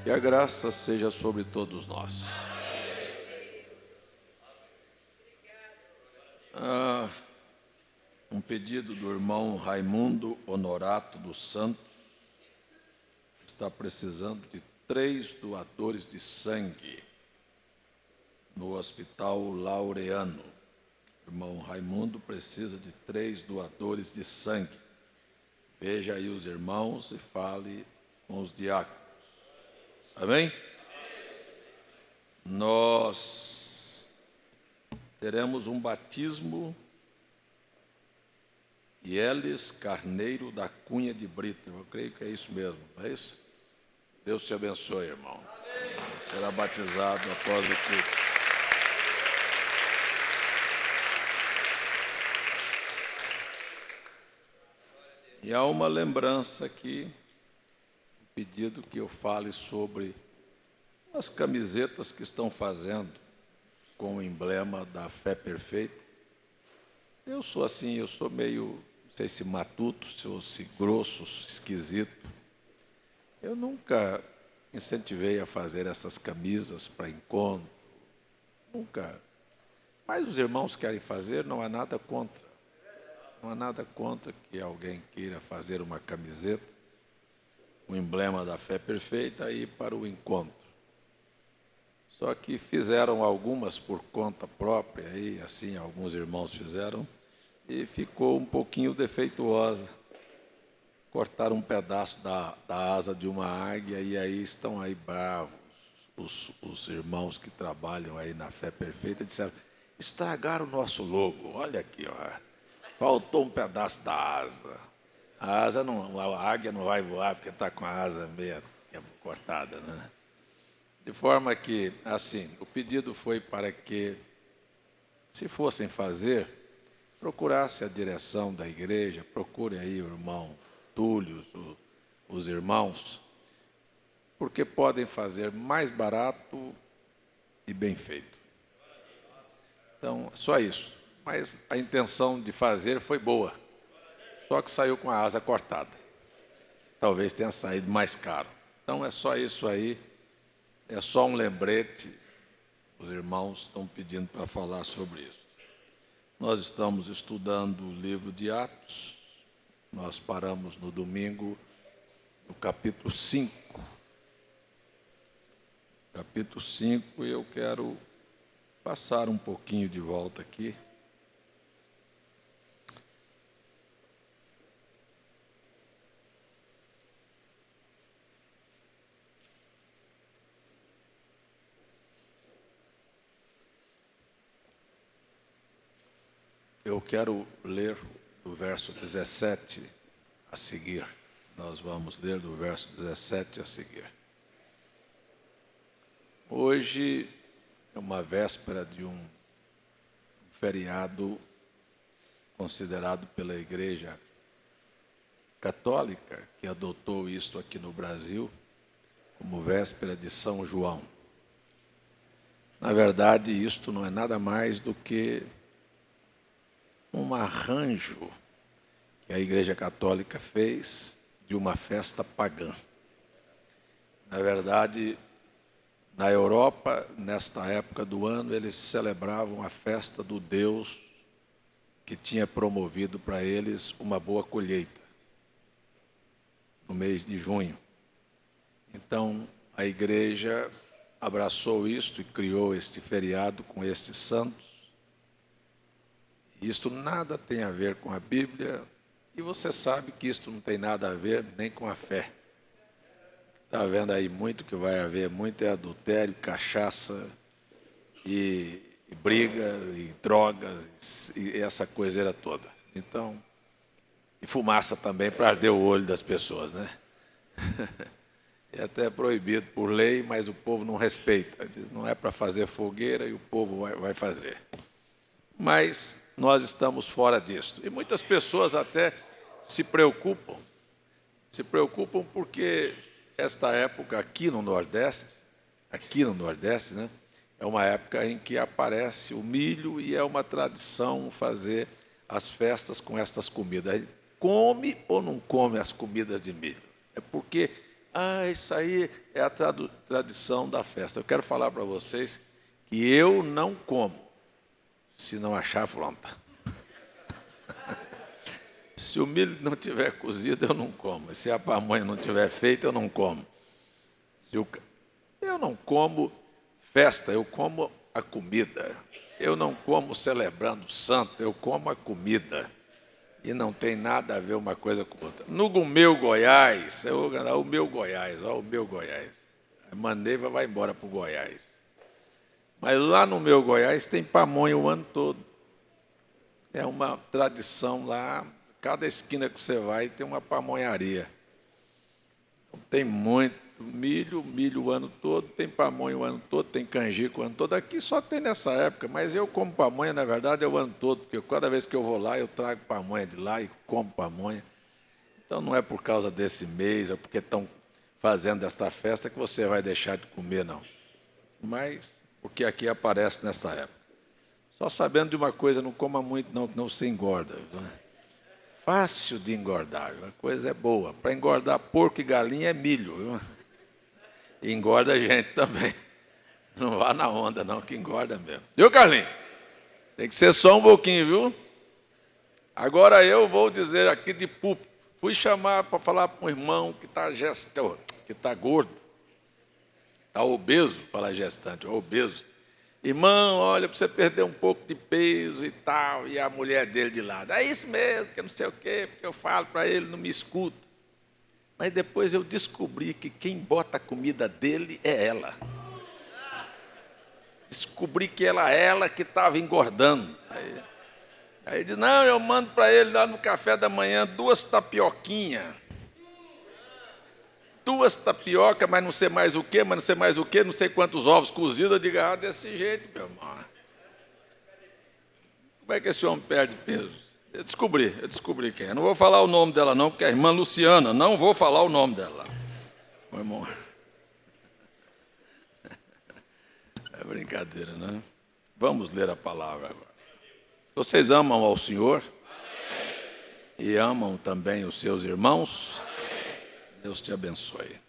Que a graça seja sobre todos nós. Um pedido do irmão Raimundo Honorato dos Santos. Está precisando de 3 doadores de sangue no Hospital Laureano. O irmão Raimundo precisa de 3 doadores de sangue. Veja aí os irmãos e fale com os diáconos. Amém? Nós teremos um batismo. Yeles Carneiro da Cunha de Brito. Eu creio que é isso mesmo, não é isso? Deus te abençoe, irmão. Será batizado após o culto. E há uma lembrança aqui, um pedido que eu fale sobre as camisetas que estão fazendo com o emblema da fé perfeita. Eu sou assim, eu sou meio, não sei se matuto, se grosso, esquisito. Eu nunca incentivei a fazer essas camisas para encontro, nunca. Mas os irmãos querem fazer, não há nada contra. Não há nada contra que alguém queira fazer uma camiseta, o emblema da fé perfeita, aí para o encontro. Só que fizeram algumas por conta própria, aí, assim, alguns irmãos fizeram, e ficou um pouquinho defeituosa. Cortaram um pedaço da asa de uma águia, e aí estão aí bravos. Os irmãos que trabalham aí na fé perfeita disseram: estragaram o nosso logo, olha aqui, ó. Faltou um pedaço da asa. A águia não vai voar porque está com a asa meio cortada, né? De forma que, assim, o pedido foi para que, se fossem fazer, procurasse a direção da igreja, procure aí o irmão Túlio, os irmãos, porque podem fazer mais barato e bem feito. Então, só isso. Mas a intenção de fazer foi boa, só que saiu com a asa cortada. Talvez tenha saído mais caro. Então, é só isso aí, é só um lembrete. Os irmãos estão pedindo para falar sobre isso. Nós estamos estudando o livro de Atos. Nós paramos no domingo, no capítulo 5. Capítulo 5, e eu quero passar um pouquinho de volta aqui. Eu quero ler do verso 17 a seguir. Nós vamos ler do verso 17 a seguir. Hoje é uma véspera de um feriado considerado pela Igreja Católica, que adotou isto aqui no Brasil, como véspera de São João. Na verdade, isto não é nada mais do que um arranjo que a Igreja Católica fez de uma festa pagã. Na verdade, na Europa, nesta época do ano, eles celebravam a festa do Deus que tinha promovido para eles uma boa colheita, no mês de junho. Então, a Igreja abraçou isto e criou este feriado com estes santos. Isto nada tem a ver com a Bíblia, e você sabe que isto não tem nada a ver nem com a fé. Está vendo aí muito que vai haver, muito é adultério, cachaça, e briga, e drogas, e essa coiseira toda. Então, e fumaça também para arder o olho das pessoas, né? É até proibido por lei, mas o povo não respeita. Diz, não é para fazer fogueira e o povo vai fazer. Mas nós estamos fora disso. E muitas pessoas até se preocupam porque esta época aqui no Nordeste, né, é uma época em que aparece o milho e é uma tradição fazer as festas com estas comidas. Come ou não come as comidas de milho? É porque Isso aí é a tradição da festa. Eu quero falar para vocês que eu não como se não achar afronta. Se o milho não tiver cozido, eu não como. Se a pamonha não tiver feita, eu não como. Eu não como festa, eu como a comida. Eu não como celebrando o santo, eu como a comida. E não tem nada a ver uma coisa com outra. No meu Goiás, o meu Goiás. A Maneiva vai embora para o Goiás. Mas lá no meu Goiás tem pamonha o ano todo. É uma tradição lá. Cada esquina que você vai tem uma pamonharia. Tem muito milho o ano todo, tem pamonha o ano todo, tem canjica o ano todo. Aqui só tem nessa época, mas eu como pamonha, na verdade, é o ano todo, porque cada vez que eu vou lá, eu trago pamonha de lá e como pamonha. Então não é por causa desse mês, ou porque estão fazendo esta festa que você vai deixar de comer, não. Mas porque aqui aparece nessa época. Só sabendo de uma coisa, não coma muito, não, que não se engorda. Fácil de engordar, a coisa é boa. Para engordar porco e galinha é milho, viu? E engorda a gente também. Não vá na onda, não, que engorda mesmo. Viu, Carlinhos? Tem que ser só um pouquinho, viu? Agora eu vou dizer aqui de púlpito. Fui chamar para falar para um irmão que está gordo, está obeso, falar gestante, obeso. Irmão, olha, para você perder um pouco de peso e tal, e a mulher dele de lado. É isso mesmo, que eu não sei o quê, porque eu falo para ele, não me escuta. Mas depois eu descobri que quem bota a comida dele é ela. Descobri que ela que estava engordando. Aí ele disse, não, eu mando para ele lá no café da manhã 2 tapioquinhas. 2 tapiocas, mas não sei mais o quê, não sei quantos ovos cozidos. Eu digo, desse jeito, meu irmão. Como é que esse homem perde peso? Eu descobri quem é. Não vou falar o nome dela não, porque é a irmã Luciana. Não vou falar o nome dela. Meu irmão. É brincadeira, né? Vamos ler a palavra agora. Vocês amam ao Senhor? E amam também os seus irmãos? Deus te abençoe.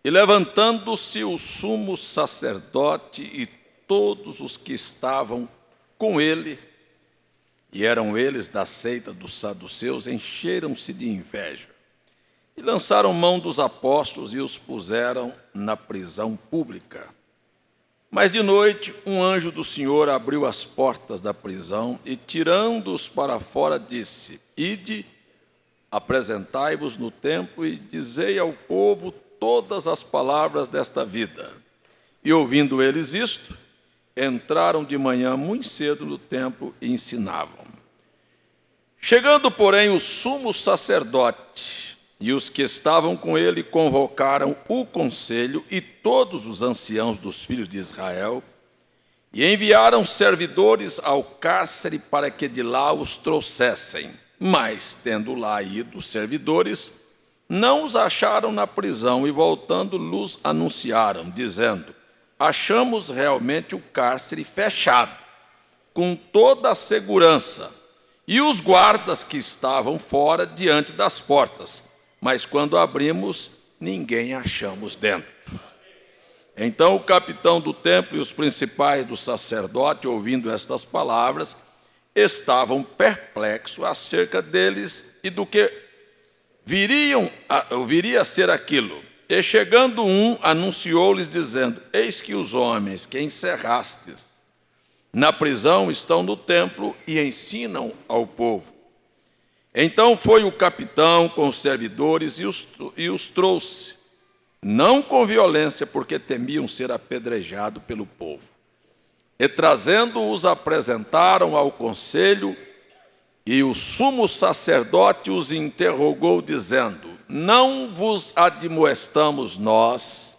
E levantando-se o sumo sacerdote e todos os que estavam com ele, e eram eles da seita dos saduceus, encheram-se de inveja e lançaram mão dos apóstolos e os puseram na prisão pública. Mas de noite um anjo do Senhor abriu as portas da prisão e, tirando-os para fora, disse, ide, apresentai-vos no templo e dizei ao povo todas as palavras desta vida. E ouvindo eles isto, entraram de manhã muito cedo no templo e ensinavam. Chegando, porém, o sumo sacerdote e os que estavam com ele convocaram o conselho e todos os anciãos dos filhos de Israel e enviaram servidores ao cárcere para que de lá os trouxessem. Mas, tendo lá ido os servidores, não os acharam na prisão e, voltando, lhes anunciaram, dizendo, achamos realmente o cárcere fechado, com toda a segurança, e os guardas que estavam fora diante das portas, mas quando abrimos, ninguém achamos dentro. Então o capitão do templo e os principais do sacerdote, ouvindo estas palavras, estavam perplexos acerca deles e do que viria a ser aquilo. E chegando um, anunciou-lhes, dizendo, eis que os homens que encerrastes na prisão estão no templo e ensinam ao povo. Então foi o capitão com os servidores e os trouxe, não com violência, porque temiam ser apedrejados pelo povo. E trazendo-os apresentaram ao conselho, e o sumo sacerdote os interrogou, dizendo, não vos admoestamos nós,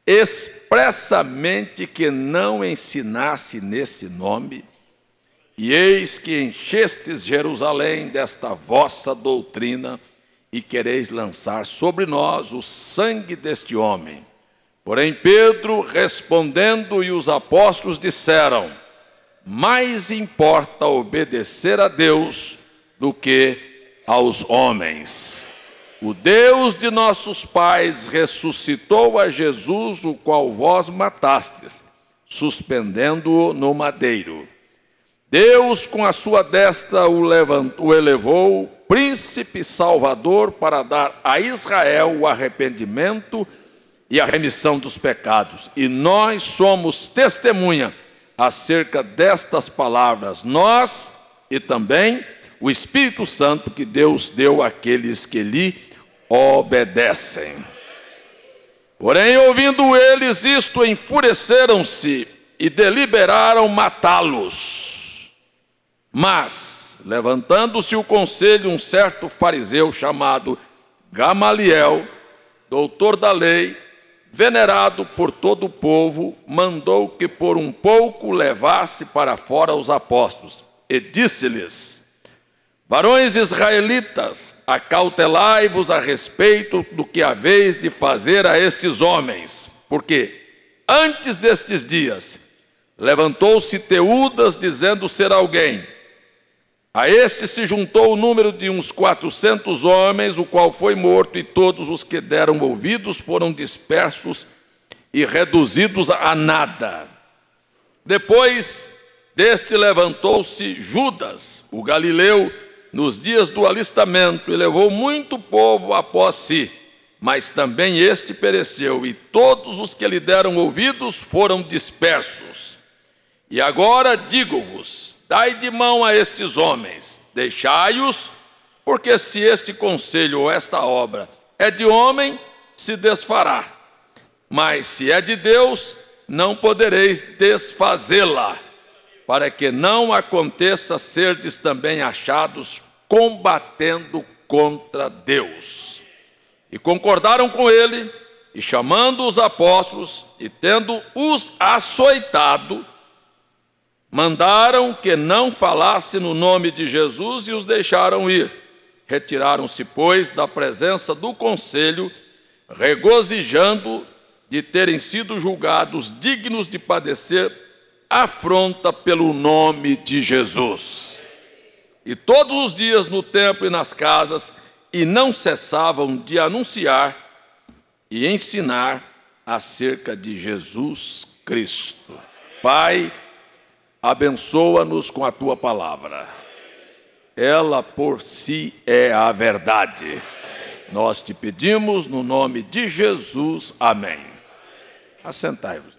expressamente que não ensinasse nesse nome, e eis que enchestes Jerusalém desta vossa doutrina, e quereis lançar sobre nós o sangue deste homem. Porém Pedro, respondendo, e os apóstolos disseram, mais importa obedecer a Deus do que aos homens. o Deus de nossos pais ressuscitou a Jesus, o qual vós matastes, suspendendo-o no madeiro. Deus, com a sua destra, o elevou, príncipe salvador, para dar a Israel o arrependimento e a remissão dos pecados. E nós somos testemunha acerca destas palavras, nós e também o Espírito Santo que Deus deu àqueles que lhe obedecem. Porém, ouvindo eles isto, enfureceram-se e deliberaram matá-los. Mas, levantando-se o conselho, um certo fariseu chamado Gamaliel, doutor da lei, venerado por todo o povo, mandou que por um pouco levasse para fora os apóstolos, e disse-lhes: varões israelitas, acautelai-vos a respeito do que haveis de fazer a estes homens, porque antes destes dias levantou-se Teudas, dizendo ser alguém. A este se juntou o número de uns 400 homens, o qual foi morto, e todos os que deram ouvidos foram dispersos e reduzidos a nada. Depois deste levantou-se Judas, o galileu, nos dias do alistamento, e levou muito povo após si, mas também este pereceu, e todos os que lhe deram ouvidos foram dispersos. E agora digo-vos: dai de mão a estes homens, deixai-os, porque se este conselho ou esta obra é de homem, se desfará, mas se é de Deus, não podereis desfazê-la, para que não aconteça serdes também achados combatendo contra Deus. E concordaram com ele, e chamando os apóstolos, e tendo-os açoitado, mandaram que não falasse no nome de Jesus e os deixaram ir. Retiraram-se, pois, da presença do conselho, regozijando de terem sido julgados dignos de padecer afronta pelo nome de Jesus. E todos os dias no templo e nas casas, e não cessavam de anunciar e ensinar acerca de Jesus Cristo. Pai, abençoa-nos com a Tua palavra. Ela por si é a verdade. Nós te pedimos no nome de Jesus. Amém. Assentai-vos, irmãos.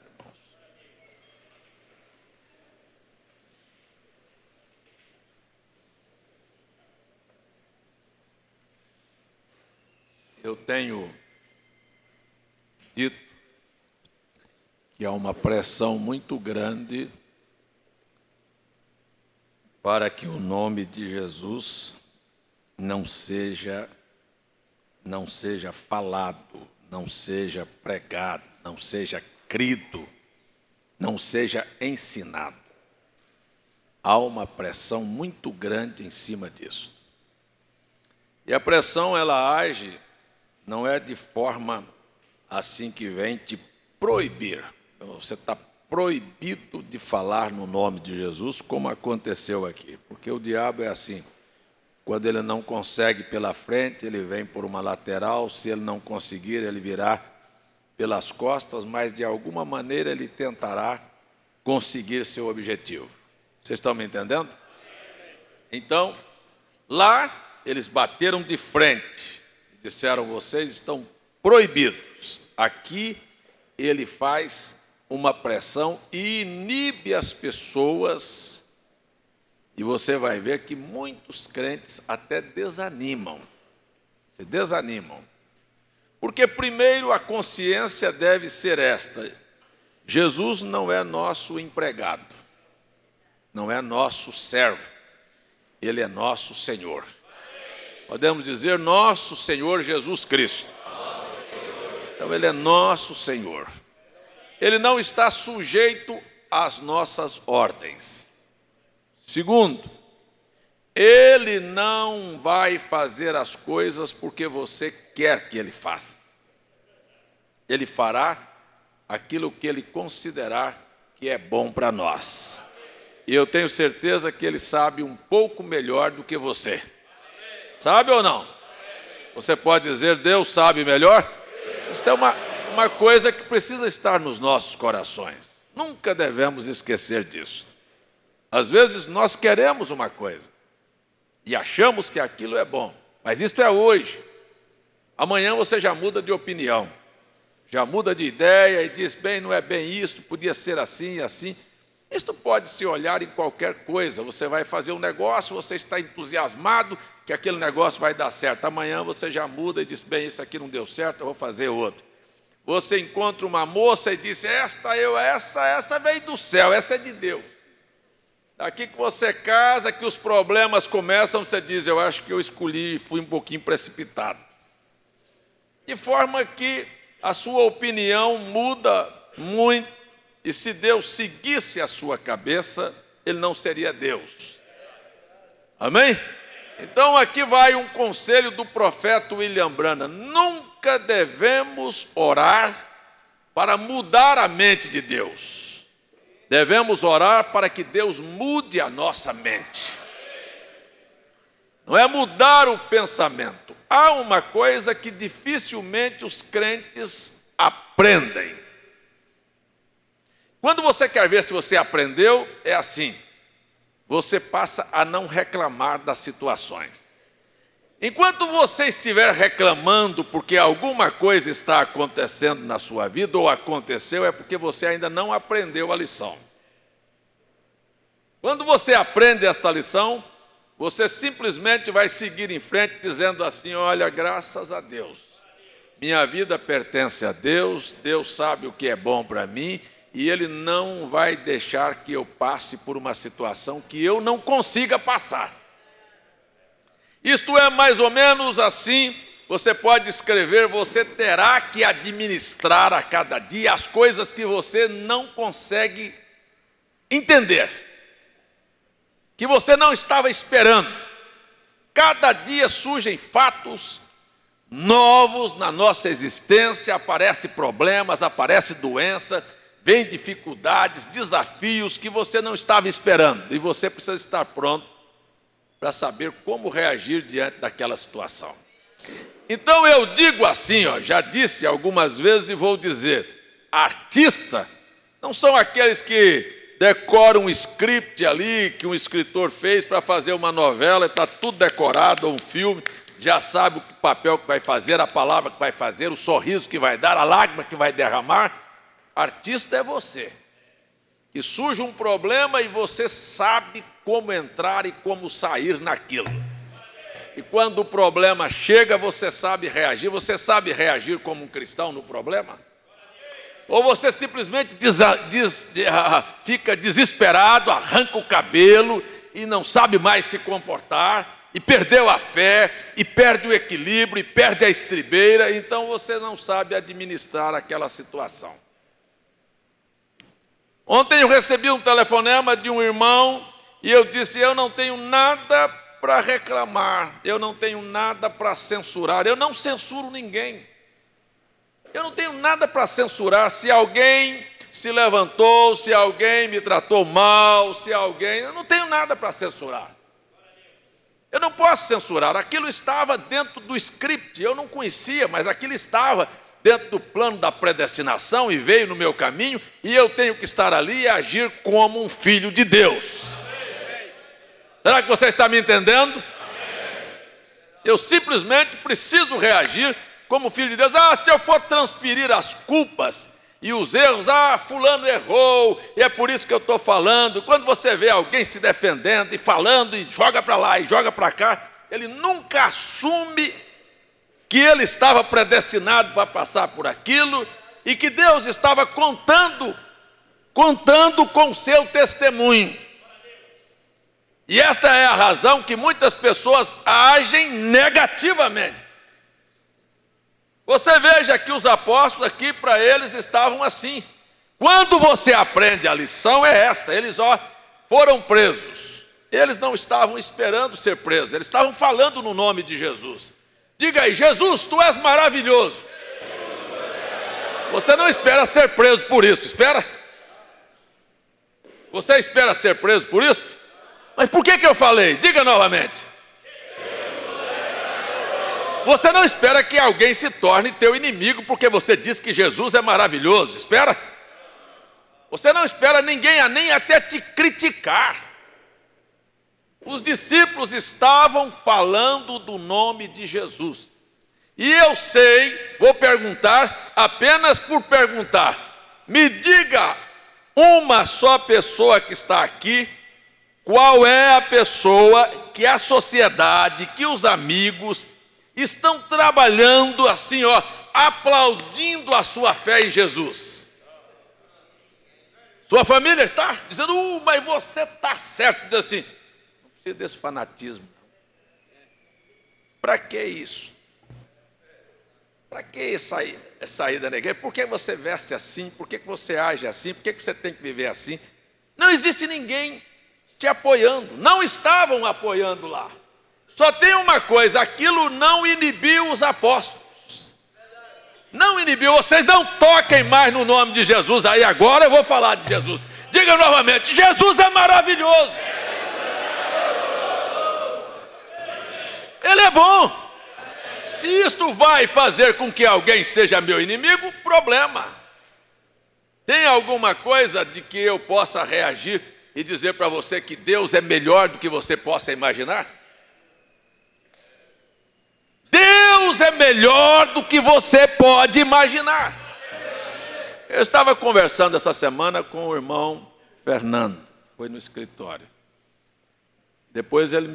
Eu tenho dito que há uma pressão muito grande para que o nome de Jesus não seja falado, não seja pregado, não seja crido, não seja ensinado. Há uma pressão muito grande em cima disso. E a pressão, ela age, não é de forma assim que vem te proibir. Você está proibido de falar no nome de Jesus, como aconteceu aqui. Porque o diabo é assim. Quando ele não consegue pela frente, ele vem por uma lateral. Se ele não conseguir, ele virá pelas costas, mas de alguma maneira ele tentará conseguir seu objetivo. Vocês estão me entendendo? Então, lá eles bateram de frente. Disseram: vocês estão proibidos. Aqui ele faz uma pressão e inibe as pessoas, e você vai ver que muitos crentes até desanimam. Se desanimam. Porque primeiro a consciência deve ser esta: Jesus não é nosso empregado, não é nosso servo, Ele é nosso Senhor. Podemos dizer nosso Senhor Jesus Cristo. Então Ele é nosso Senhor. Ele não está sujeito às nossas ordens. Segundo, Ele não vai fazer as coisas porque você quer que Ele faça. Ele fará aquilo que Ele considerar que é bom para nós. E eu tenho certeza que Ele sabe um pouco melhor do que você. Sabe ou não? Você pode dizer, Deus sabe melhor? Isso é uma coisa que precisa estar nos nossos corações. Nunca devemos esquecer disso. Às vezes nós queremos uma coisa e achamos que aquilo é bom, mas isto é hoje. Amanhã você já muda de opinião, já muda de ideia e diz, bem, não é bem isso, podia ser assim e assim. Isto pode se olhar em qualquer coisa. Você vai fazer um negócio, você está entusiasmado que aquele negócio vai dar certo. Amanhã você já muda e diz, bem, isso aqui não deu certo, eu vou fazer outro. Você encontra uma moça e diz, esta veio do céu, esta é de Deus. Daqui que você casa, que os problemas começam, você diz, eu acho que eu escolhi e fui um pouquinho precipitado. De forma que a sua opinião muda muito, e se Deus seguisse a sua cabeça, Ele não seria Deus. Amém? Então aqui vai um conselho do profeta William Branham. Nunca devemos orar para mudar a mente de Deus. Devemos orar para que Deus mude a nossa mente. Não é mudar o pensamento. Há uma coisa que dificilmente os crentes aprendem. Quando você quer ver se você aprendeu, é assim. Você passa a não reclamar das situações. Enquanto você estiver reclamando porque alguma coisa está acontecendo na sua vida, ou aconteceu, é porque você ainda não aprendeu a lição. Quando você aprende esta lição, você simplesmente vai seguir em frente dizendo assim, olha, graças a Deus, minha vida pertence a Deus, Deus sabe o que é bom para mim, e Ele não vai deixar que eu passe por uma situação que eu não consiga passar. Isto é mais ou menos assim, você pode escrever, você terá que administrar a cada dia as coisas que você não consegue entender, que você não estava esperando. Cada dia surgem fatos novos na nossa existência, aparecem problemas, aparece doença, vem dificuldades, desafios que você não estava esperando, e você precisa estar pronto para saber como reagir diante daquela situação. Então eu digo assim, já disse algumas vezes e vou dizer, artista não são aqueles que decoram um script ali, que um escritor fez para fazer uma novela, está tudo decorado, ou um filme, já sabe o papel que vai fazer, a palavra que vai fazer, o sorriso que vai dar, a lágrima que vai derramar. Artista é você, que surge um problema e você sabe como entrar e como sair naquilo. E quando o problema chega, você sabe reagir como um cristão no problema? Ou você simplesmente fica desesperado, arranca o cabelo e não sabe mais se comportar, e perdeu a fé, e perde o equilíbrio, e perde a estribeira, então você não sabe administrar aquela situação. Ontem eu recebi um telefonema de um irmão e eu disse, eu não tenho nada para reclamar, eu não tenho nada para censurar, eu não censuro ninguém. Eu não tenho nada para censurar. Se alguém se levantou, se alguém me tratou mal, eu não tenho nada para censurar. Eu não posso censurar, aquilo estava dentro do script, eu não conhecia, mas aquilo estava dentro do plano da predestinação e veio no meu caminho, e eu tenho que estar ali e agir como um filho de Deus. Será que você está me entendendo? Eu simplesmente preciso reagir como filho de Deus. Se eu for transferir as culpas e os erros, fulano errou, e é por isso que eu estou falando. Quando você vê alguém se defendendo e falando, e joga para lá e joga para cá, ele nunca assume que ele estava predestinado para passar por aquilo, e que Deus estava contando com o seu testemunho. E esta é a razão que muitas pessoas agem negativamente. Você veja que os apóstolos aqui, para eles, estavam assim. Quando você aprende a lição, é esta. Eles foram presos. Eles não estavam esperando ser presos. Eles estavam falando no nome de Jesus. Diga aí, Jesus, tu és maravilhoso. Você não espera ser preso por isso, espera? Você espera ser preso por isso? Mas por que eu falei? Diga novamente. Você não espera que alguém se torne teu inimigo porque você diz que Jesus é maravilhoso. Espera. Você não espera ninguém nem até te criticar. Os discípulos estavam falando do nome de Jesus. E eu sei, vou perguntar, apenas por perguntar. Me diga uma só pessoa que está aqui, qual é a pessoa que a sociedade, que os amigos estão trabalhando assim, ó, aplaudindo a sua fé em Jesus. Sua família está dizendo, mas você está certo. Diz assim, não precisa desse fanatismo. Para que isso? Para que sair da igreja? Por que você veste assim? Por que você age assim? Por que você tem que viver assim? Não existe ninguém te apoiando. Não estavam apoiando lá. Só tem uma coisa, aquilo não inibiu os apóstolos. Não inibiu, vocês não toquem mais no nome de Jesus. Aí agora eu vou falar de Jesus. Diga novamente, Jesus é maravilhoso. Ele é bom. Se isto vai fazer com que alguém seja meu inimigo, problema. Tem alguma coisa de que eu possa reagir e dizer para você que Deus é melhor do que você possa imaginar? Deus é melhor do que você pode imaginar. Eu estava conversando essa semana com o irmão Fernando, foi no escritório. Depois ele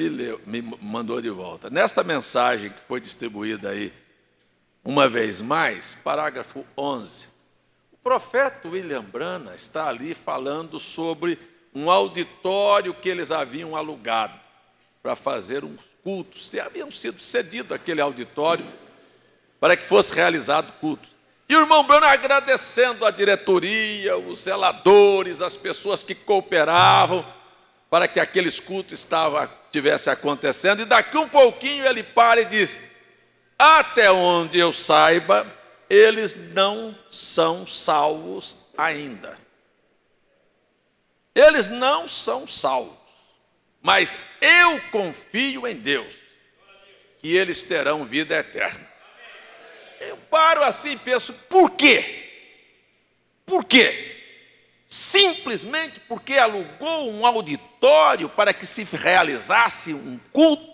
me mandou de volta. Nesta mensagem que foi distribuída aí, uma vez mais, parágrafo 11, o profeta William Branham está ali falando sobre um auditório que eles haviam alugado para fazer uns cultos. E haviam sido cedido aquele auditório para que fosse realizado cultos. E o irmão Branham agradecendo a diretoria, os zeladores, as pessoas que cooperavam para que aqueles cultos estivessem acontecendo. E daqui um pouquinho ele para e diz, até onde eu saiba, eles não são salvos ainda. Eles não são salvos, mas eu confio em Deus, que eles terão vida eterna. Eu paro assim e penso, por quê? Por quê? Simplesmente porque alugou um auditório para que se realizasse um culto,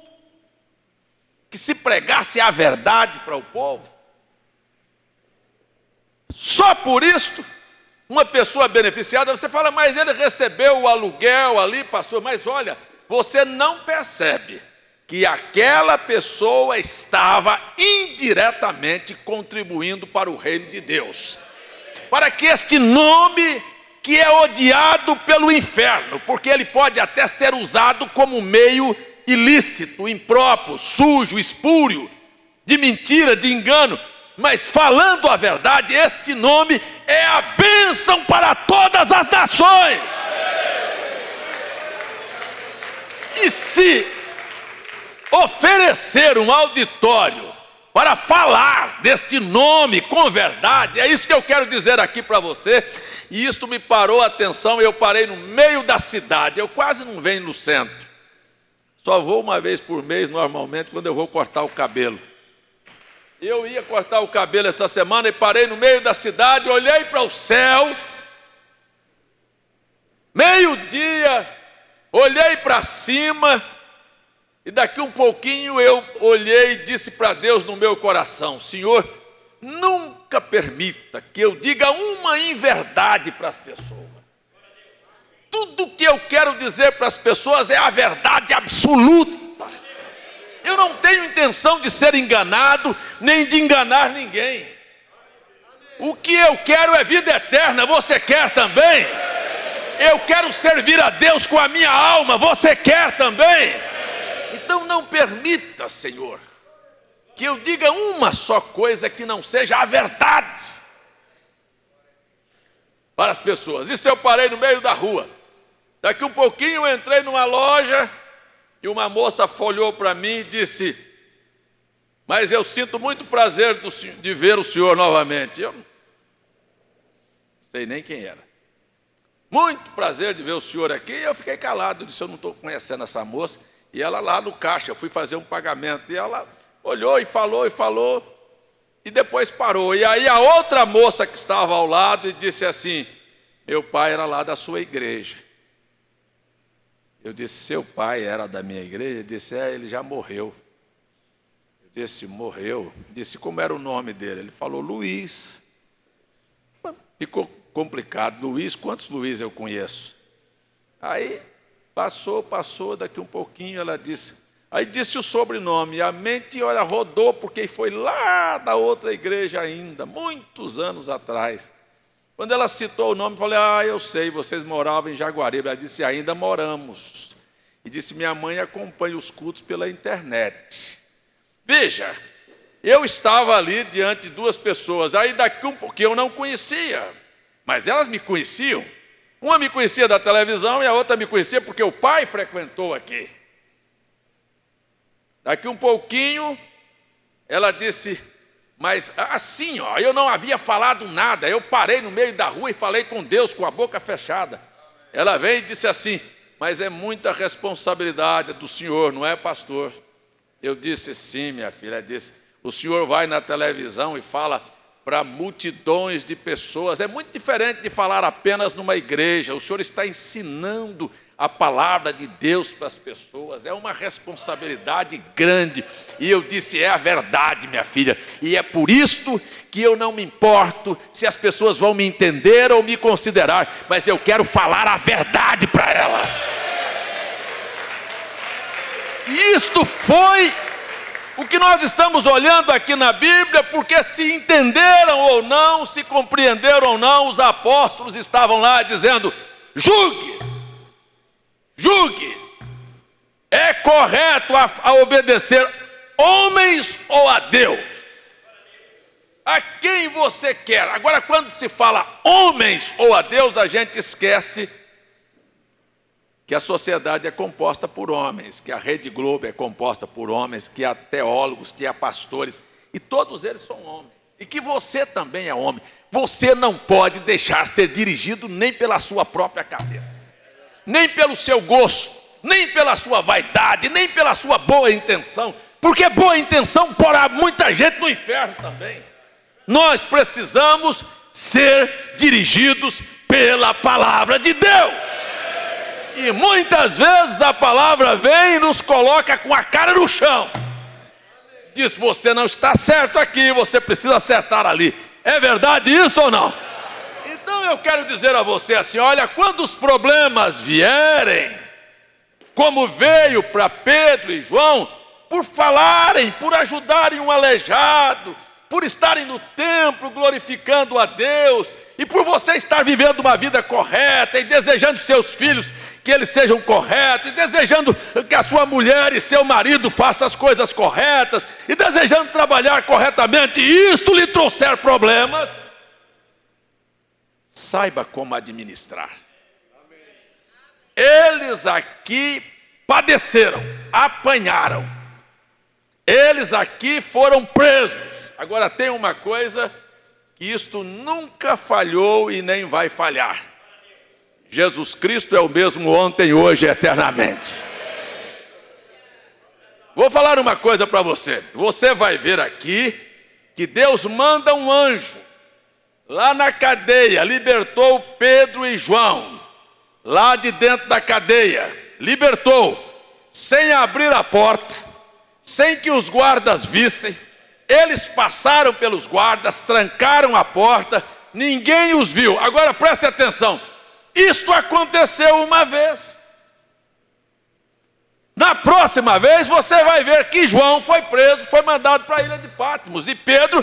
que se pregasse a verdade para o povo. Só por isto, uma pessoa beneficiada, você fala, mas ele recebeu o aluguel ali, pastor, mas olha, você não percebe que aquela pessoa estava indiretamente contribuindo para o reino de Deus, para que este nome que é odiado pelo inferno, porque ele pode até ser usado como meio ilícito, impróprio, sujo, espúrio, de mentira, de engano, mas falando a verdade, este nome é a bênção para todas as nações. E se oferecer um auditório para falar deste nome com verdade, é isso que eu quero dizer aqui para você. E isto me parou a atenção, eu parei no meio da cidade, eu quase não venho no centro. Só vou uma vez por mês, normalmente, quando eu vou cortar o cabelo. Eu ia cortar o cabelo essa semana e parei no meio da cidade, olhei para o céu, meio-dia, olhei para cima, e daqui um pouquinho eu olhei e disse para Deus no meu coração, Senhor, nunca permita que eu diga uma inverdade para as pessoas. Tudo que eu quero dizer para as pessoas é a verdade absoluta. Eu não tenho intenção de ser enganado, nem de enganar ninguém. O que eu quero é vida eterna, você quer também? Eu quero servir a Deus com a minha alma, você quer também? Então não permita, Senhor, que eu diga uma só coisa que não seja a verdade para as pessoas. Isso eu parei no meio da rua. Daqui um pouquinho eu entrei numa loja e uma moça olhou para mim e disse, mas eu sinto muito prazer de ver o senhor novamente. Eu não sei nem quem era. Muito prazer de ver o senhor aqui. E eu fiquei calado, eu disse, eu não estou conhecendo essa moça. E ela lá no caixa, eu fui fazer um pagamento. E ela olhou e falou, e depois parou. E aí a outra moça que estava ao lado e disse assim: meu pai era lá da sua igreja. Eu disse: seu pai era da minha igreja? Ele disse: ele já morreu. Eu disse: morreu? Disse: como era o nome dele? Ele falou: Luiz. Ficou complicado. Luiz, quantos Luiz eu conheço? Aí passou, daqui um pouquinho ela disse, aí disse o sobrenome, e a mente, olha, rodou, porque foi lá da outra igreja ainda, muitos anos atrás. Quando ela citou o nome, eu falei: eu sei, vocês moravam em Jaguaribe. Ela disse: ainda moramos. E disse: minha mãe acompanha os cultos pela internet. Veja, eu estava ali diante de duas pessoas, aí daqui um pouquinho eu não conhecia, mas elas me conheciam. Uma me conhecia da televisão e a outra me conhecia porque o pai frequentou aqui. Daqui um pouquinho, ela disse: mas assim, eu não havia falado nada, eu parei no meio da rua e falei com Deus com a boca fechada. Ela veio e disse assim: mas é muita responsabilidade do senhor, não é, pastor? Eu disse: sim, minha filha. Ela disse: o senhor vai na televisão e fala para multidões de pessoas, é muito diferente de falar apenas numa igreja. O senhor está ensinando a palavra de Deus para as pessoas, é uma responsabilidade grande. E eu disse: é a verdade, minha filha, e é por isso que eu não me importo se as pessoas vão me entender ou me considerar, mas eu quero falar a verdade para elas. E isto foi o que nós estamos olhando aqui na Bíblia, porque se entenderam ou não, se compreenderam ou não, os apóstolos estavam lá dizendo: julgue, é correto a obedecer homens ou a Deus? A quem você quer? Agora, quando se fala homens ou a Deus, a gente esquece que a sociedade é composta por homens, que a Rede Globo é composta por homens, que há teólogos, que há pastores, e todos eles são homens, e que você também é homem. Você não pode deixar ser dirigido nem pela sua própria cabeça, nem pelo seu gosto, nem pela sua vaidade, nem pela sua boa intenção, porque boa intenção porá muita gente no inferno também. Nós precisamos ser dirigidos pela palavra de Deus. E muitas vezes a palavra vem e nos coloca com a cara no chão. Diz: você não está certo aqui, você precisa acertar ali. É verdade isso ou não? Então eu quero dizer a você assim: olha, quando os problemas vierem, como veio para Pedro e João, por falarem, por ajudarem um aleijado, por estarem no templo glorificando a Deus, e por você estar vivendo uma vida correta, e desejando seus filhos que eles sejam corretos, e desejando que a sua mulher e seu marido façam as coisas corretas, e desejando trabalhar corretamente, e isto lhe trouxer problemas, saiba como administrar. Eles aqui padeceram, apanharam, eles aqui foram presos. Agora tem uma coisa, que isto nunca falhou e nem vai falhar: Jesus Cristo é o mesmo ontem, hoje e eternamente. Vou falar uma coisa para você. Você vai ver aqui que Deus manda um anjo lá na cadeia, libertou Pedro e João lá de dentro da cadeia, libertou, sem abrir a porta, sem que os guardas vissem. Eles passaram pelos guardas, trancaram a porta, ninguém os viu. Agora preste atenção, isto aconteceu uma vez. Na próxima vez você vai ver que João foi preso, foi mandado para a ilha de Patmos, e Pedro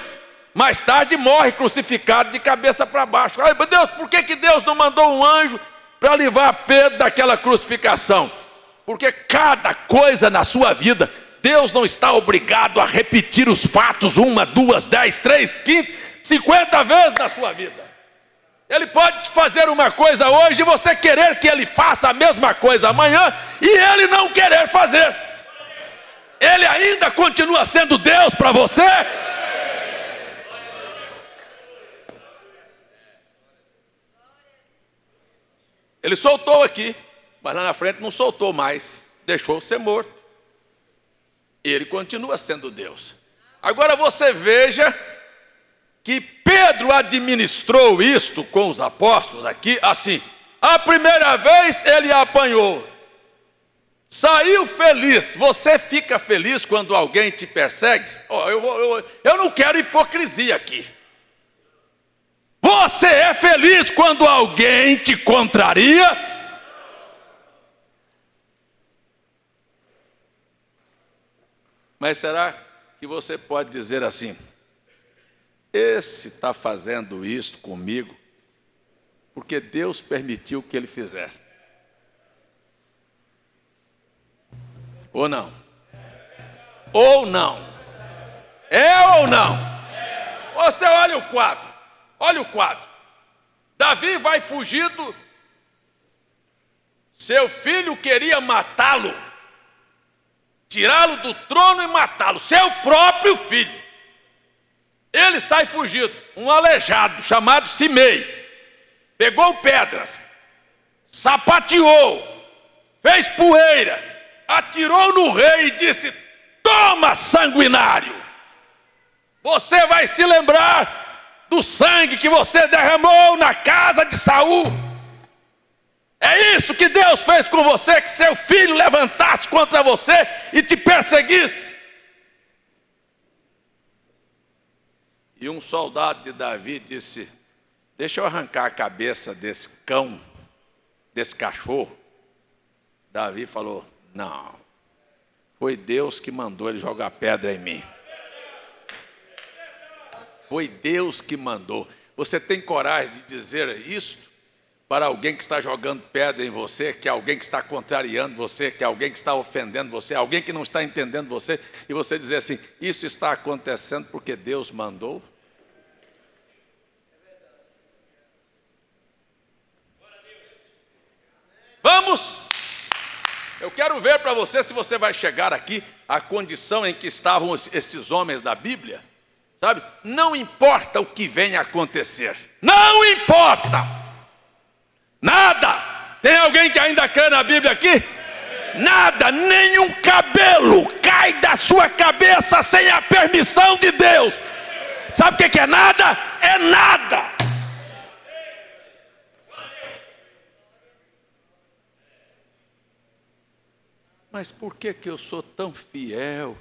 mais tarde morre crucificado de cabeça para baixo. Ai, meu Deus, por que Deus não mandou um anjo para livrar Pedro daquela crucificação? Porque cada coisa na sua vida, Deus não está obrigado a repetir os fatos 1, 2, 10, 3, 15, 50 vezes na sua vida. Ele pode te fazer uma coisa hoje e você querer que ele faça a mesma coisa amanhã, e ele não querer fazer. Ele ainda continua sendo Deus para você? Ele soltou aqui, mas lá na frente não soltou mais, deixou ser morto. Ele continua sendo Deus. Agora você veja que Pedro administrou isto com os apóstolos aqui, assim. A primeira vez ele apanhou, saiu feliz. Você fica feliz quando alguém te persegue? Eu não quero hipocrisia aqui. Você é feliz quando alguém te contraria? Mas será que você pode dizer assim: esse está fazendo isto comigo porque Deus permitiu que ele fizesse? Ou não? Ou não? É ou não? Você olha o quadro. Olha o quadro. Davi vai fugido. Seu filho queria matá-lo, tirá-lo do trono e matá-lo. Seu próprio filho. Ele sai fugido. Um aleijado chamado Simei pegou pedras, sapateou, fez poeira, atirou no rei e disse: toma, sanguinário, você vai se lembrar do sangue que você derramou na casa de Saul. É isso que Deus fez com você, que seu filho levantasse contra você e te perseguisse. E um soldado de Davi disse: deixa eu arrancar a cabeça desse cão, desse cachorro. Davi falou: não, foi Deus que mandou ele jogar pedra em mim. Foi Deus que mandou. Você tem coragem de dizer isto para alguém que está jogando pedra em você, que é alguém que está contrariando você, que é alguém que está ofendendo você, alguém que não está entendendo você, e você dizer assim: isso está acontecendo porque Deus mandou? Vamos! Eu quero ver para você se você vai chegar aqui à condição em que estavam esses homens da Bíblia. Sabe? Não importa o que venha a acontecer. Não importa! Nada! Tem alguém que ainda crê na Bíblia aqui? Nada, nenhum cabelo cai da sua cabeça sem a permissão de Deus. Sabe o que é nada? É nada! Mas por que eu sou tão fiel,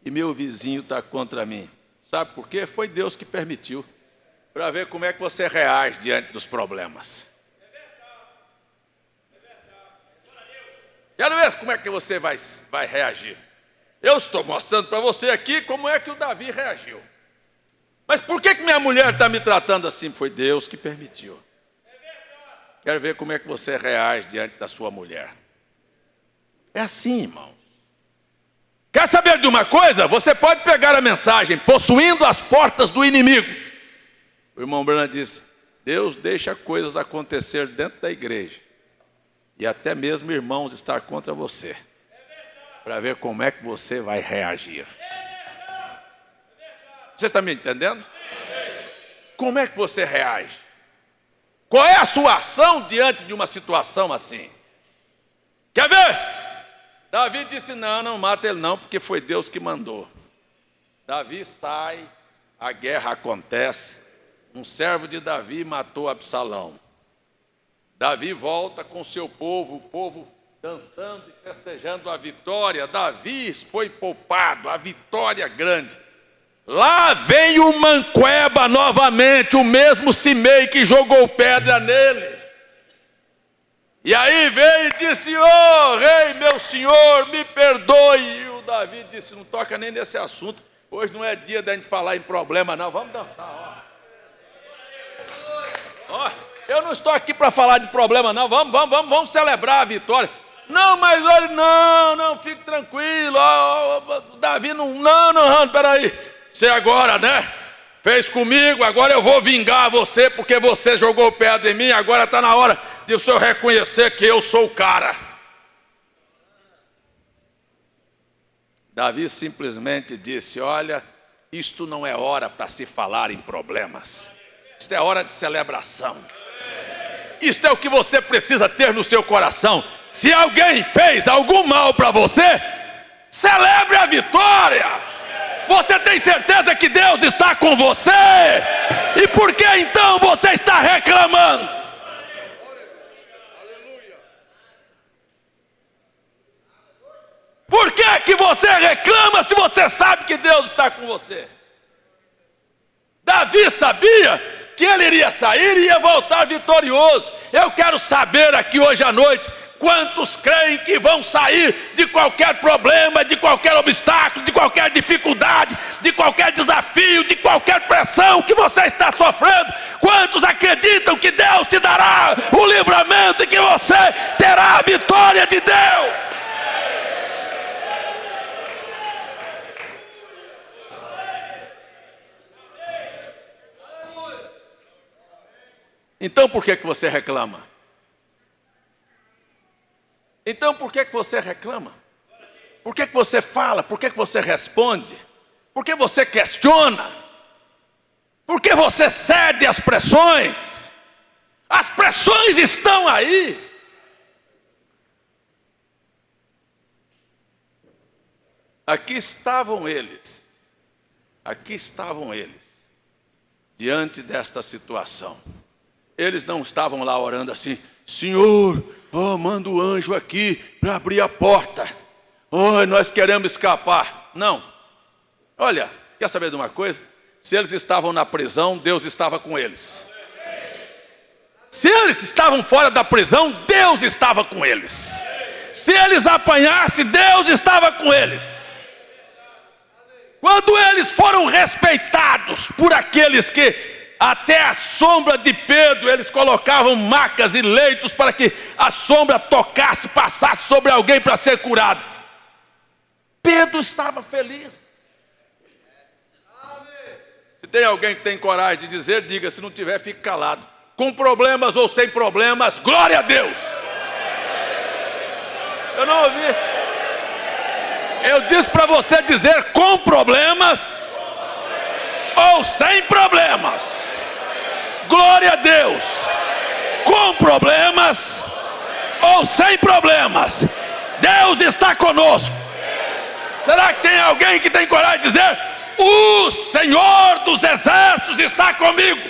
e meu vizinho está contra mim? Sabe por quê? Foi Deus que permitiu, para ver como é que você reage diante dos problemas. Quero ver como é que você vai reagir. Eu estou mostrando para você aqui como é que o Davi reagiu. Mas por que minha mulher está me tratando assim? Foi Deus que permitiu. Quero ver como é que você reage diante da sua mulher. É assim, irmão. Quer saber de uma coisa? Você pode pegar a mensagem: possuindo as portas do inimigo. O irmão Branham disse: Deus deixa coisas acontecer dentro da igreja, e até mesmo irmãos estar contra você, para ver como é que você vai reagir. Você está me entendendo? Como é que você reage? Qual é a sua ação diante de uma situação assim? Quer ver? Davi disse: não mata ele não, porque foi Deus que mandou. Davi sai, a guerra acontece, um servo de Davi matou Absalão. Davi volta com seu povo, o povo dançando e festejando a vitória. Davi foi poupado, a vitória grande. Lá vem o Manqueba novamente, o mesmo Simei que jogou pedra nele. E aí veio e disse: rei, meu senhor, me perdoe. E o Davi disse: não toca nem nesse assunto, hoje não é dia da gente falar em problema não, vamos dançar. Eu não estou aqui para falar de problema não, vamos celebrar a vitória. Não, mas olha, não, fique tranquilo, Davi não, peraí. Você agora, né, fez comigo, agora eu vou vingar você, porque você jogou pedra em mim, agora está na hora de o senhor reconhecer que eu sou o cara. Davi simplesmente disse: olha, isto não é hora para se falar em problemas, isto é hora de celebração. Isto é o que você precisa ter no seu coração: Se alguém fez algum mal para você, celebre a vitória. Você tem certeza que Deus está com você? E por que então você está reclamando? Por que você reclama se você sabe que Deus está com você? Davi sabia que ele iria sair e ia voltar vitorioso. Eu quero saber aqui hoje à noite, quantos creem que vão sair de qualquer problema, de qualquer obstáculo, de qualquer dificuldade, de qualquer desafio, de qualquer pressão que você está sofrendo? Quantos acreditam que Deus te dará o livramento e que você terá a vitória de Deus? Então por que você reclama? Então por que você reclama? Por que você fala? Por que você responde? Por que você questiona? Por que você cede às pressões? As pressões estão aí. Aqui estavam eles, diante desta situação. Eles não estavam lá orando assim: Senhor, manda o anjo aqui para abrir a porta. Nós queremos escapar. Não. Olha, quer saber de uma coisa? Se eles estavam na prisão, Deus estava com eles. Se eles estavam fora da prisão, Deus estava com eles. Se eles apanhassem, Deus estava com eles. Quando eles foram respeitados por aqueles que até a sombra de Pedro, eles colocavam macas e leitos para que a sombra tocasse, passasse sobre alguém para ser curado. Pedro estava feliz. Se tem alguém que tem coragem de dizer, diga. Se não tiver, fique calado. Com problemas ou sem problemas, glória a Deus. Eu não ouvi. Eu disse para você dizer com problemas ou sem problemas. Glória a Deus. Com problemas ou sem problemas, Deus está conosco. Será que tem alguém que tem coragem de dizer: o Senhor dos exércitos está comigo?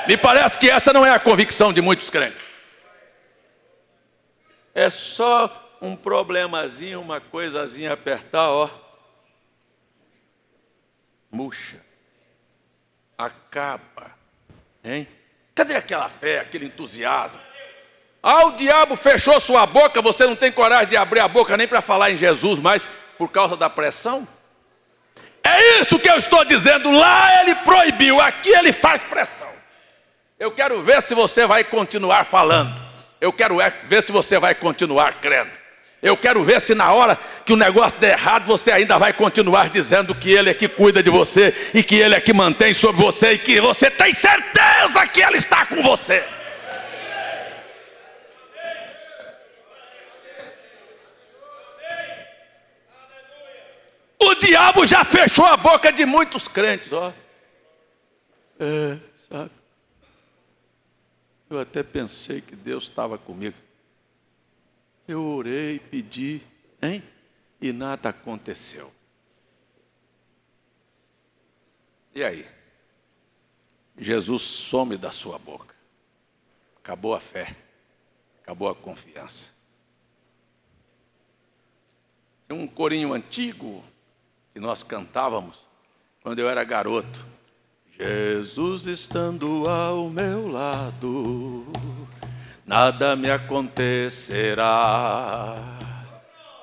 Me parece que essa não é a convicção de muitos crentes. É só um problemazinho, uma coisazinha apertar, murcha, acaba, hein? Cadê aquela fé, aquele entusiasmo? O diabo fechou sua boca, você não tem coragem de abrir a boca nem para falar em Jesus mais por causa da pressão? É isso que eu estou dizendo. Lá ele proibiu, aqui ele faz pressão. Eu quero ver se você vai continuar falando. Eu quero ver se você vai continuar crendo. Eu quero ver se na hora que o negócio der errado, você ainda vai continuar dizendo que Ele é que cuida de você, e que Ele é que mantém sobre você, e que você tem certeza que Ele está com você. O diabo já fechou a boca de muitos crentes, sabe? Eu até pensei que Deus estava comigo. Eu orei, pedi, e nada aconteceu. E aí? Jesus some da sua boca. Acabou a fé, acabou a confiança. Tem um corinho antigo que nós cantávamos quando eu era garoto. Jesus estando ao meu lado, nada me acontecerá.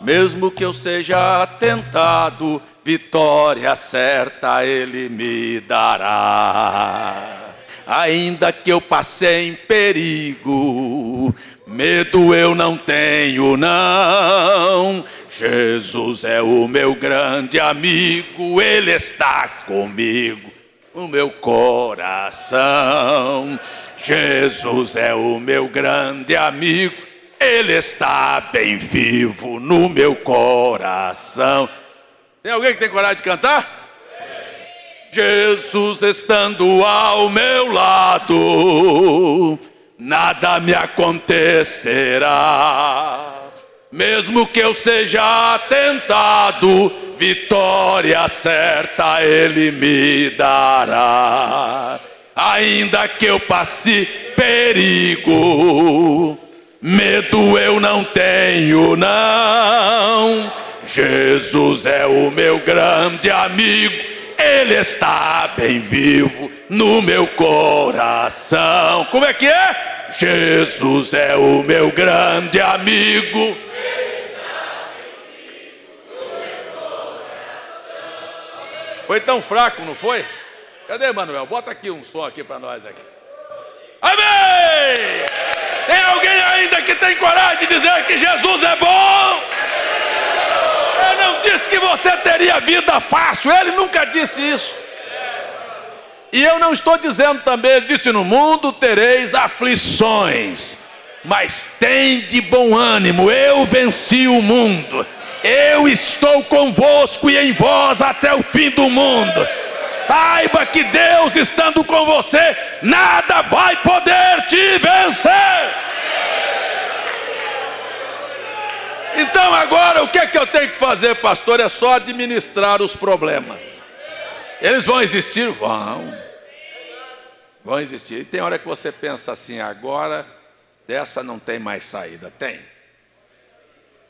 Mesmo que eu seja tentado, vitória certa Ele me dará. Ainda que eu passe em perigo, medo eu não tenho não. Jesus é o meu grande amigo, Ele está comigo no meu coração. Jesus é o meu grande amigo, Ele está bem vivo no meu coração. Tem alguém que tem coragem de cantar? Jesus estando ao meu lado, nada me acontecerá. Mesmo que eu seja tentado, vitória certa Ele me dará. Ainda que eu passe perigo, medo eu não tenho não. Jesus é o meu grande amigo, Ele está bem vivo no meu coração. Como é que é? Jesus é o meu grande amigo. Foi tão fraco, não foi? Cadê, Manuel? Bota aqui um som aqui para nós aqui. Amém! Tem alguém ainda que tem coragem de dizer que Jesus é bom? Ele não disse que você teria vida fácil. Ele nunca disse isso. E eu não estou dizendo também, ele disse: no mundo tereis aflições, mas tem de bom ânimo, eu venci o mundo. Eu estou convosco e em vós até o fim do mundo. Saiba que Deus estando com você, nada vai poder te vencer. Então agora o que é que eu tenho que fazer, pastor? É só administrar os problemas. Eles vão existir? Vão existir. E tem hora que você pensa assim: agora dessa não tem mais saída. Tem.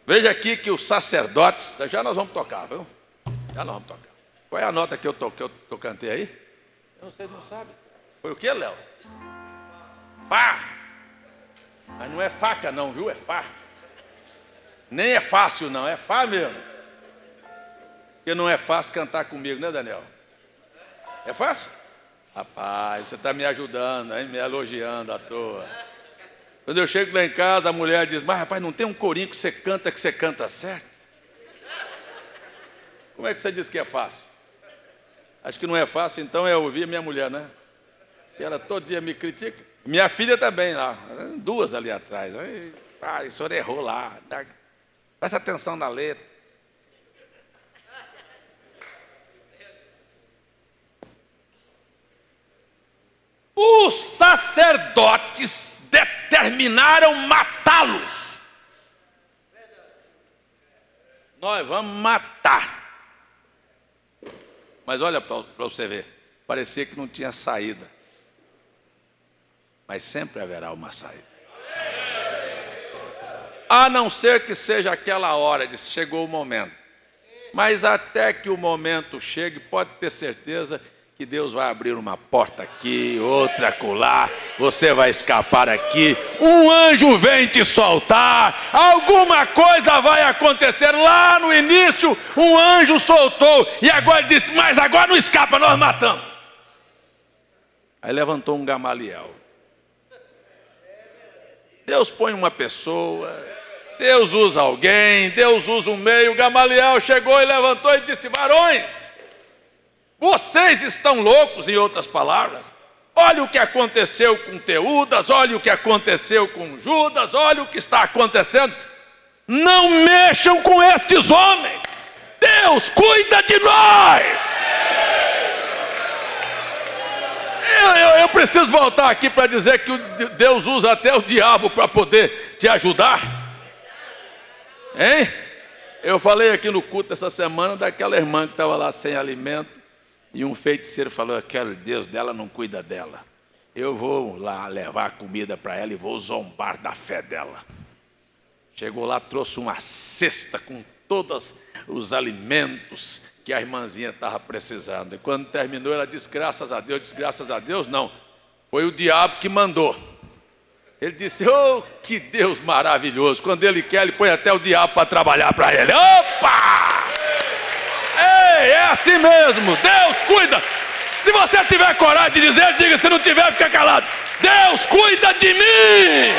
Veja aqui que os sacerdotes, já nós vamos tocar, viu? Já nós vamos tocar. Qual é a nota que eu cantei aí? Eu não sei, não sabe. Foi o que, Léo? Fá. Mas não é faca não, viu? É fá. Nem é fácil não, é fá mesmo. Porque não é fácil cantar comigo, né, Daniel? É fácil? Rapaz, você está me ajudando, hein? Me elogiando à toa. Quando eu chego lá em casa, a mulher diz: mas rapaz, não tem um corinho que você canta certo? Como é que você diz que é fácil? Acho que não é fácil, então é ouvir a minha mulher, né? E ela todo dia me critica. Minha filha também lá, duas ali atrás. O senhor errou lá. Presta atenção na letra. Os sacerdotes determinaram matá-los. Nós vamos matar. Mas olha para você ver, parecia que não tinha saída. Mas sempre haverá uma saída. A não ser que seja aquela hora de chegou o momento. Mas até que o momento chegue, pode ter certeza que Deus vai abrir uma porta aqui, outra acolá, você vai escapar aqui, um anjo vem te soltar, alguma coisa vai acontecer. Lá no início, um anjo soltou, e agora ele disse: mas agora não escapa, nós matamos. Aí levantou um Gamaliel. Deus põe uma pessoa, Deus usa alguém, Deus usa um meio. Gamaliel chegou e levantou e disse: varões, vocês estão loucos, em outras palavras. Olha o que aconteceu com Teudas, olha o que aconteceu com Judas, olha o que está acontecendo. Não mexam com estes homens. Deus cuida de nós. Eu preciso voltar aqui para dizer que Deus usa até o diabo para poder te ajudar. Hein? Eu falei aqui no culto essa semana daquela irmã que estava lá sem alimento. E um feiticeiro falou: aquele Deus dela não cuida dela. Eu vou lá levar comida para ela e vou zombar da fé dela. Chegou lá, trouxe uma cesta com todos os alimentos que a irmãzinha estava precisando. E quando terminou, ela disse: graças a Deus. Disse: graças a Deus não, foi o diabo que mandou. Ele disse: oh, que Deus maravilhoso. Quando ele quer, ele põe até o diabo para trabalhar para ele. Opa! Ei, é assim mesmo, Deus cuida. Se você tiver coragem de dizer, diga. Se não tiver, fica calado. Deus cuida de mim.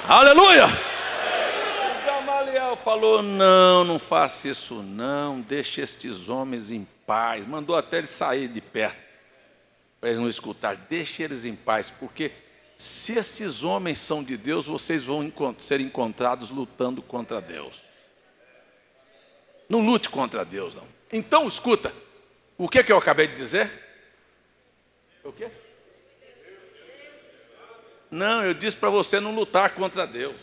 Aleluia. O Gamaliel falou: não faça isso não, deixe estes homens em paz. Mandou até eles sair de perto, para eles não escutar. Deixe eles em paz, porque se estes homens são de Deus, vocês vão ser encontrados lutando contra Deus. Não lute contra Deus, não. Então, escuta, o que eu acabei de dizer? O quê? Não, eu disse para você não lutar contra Deus.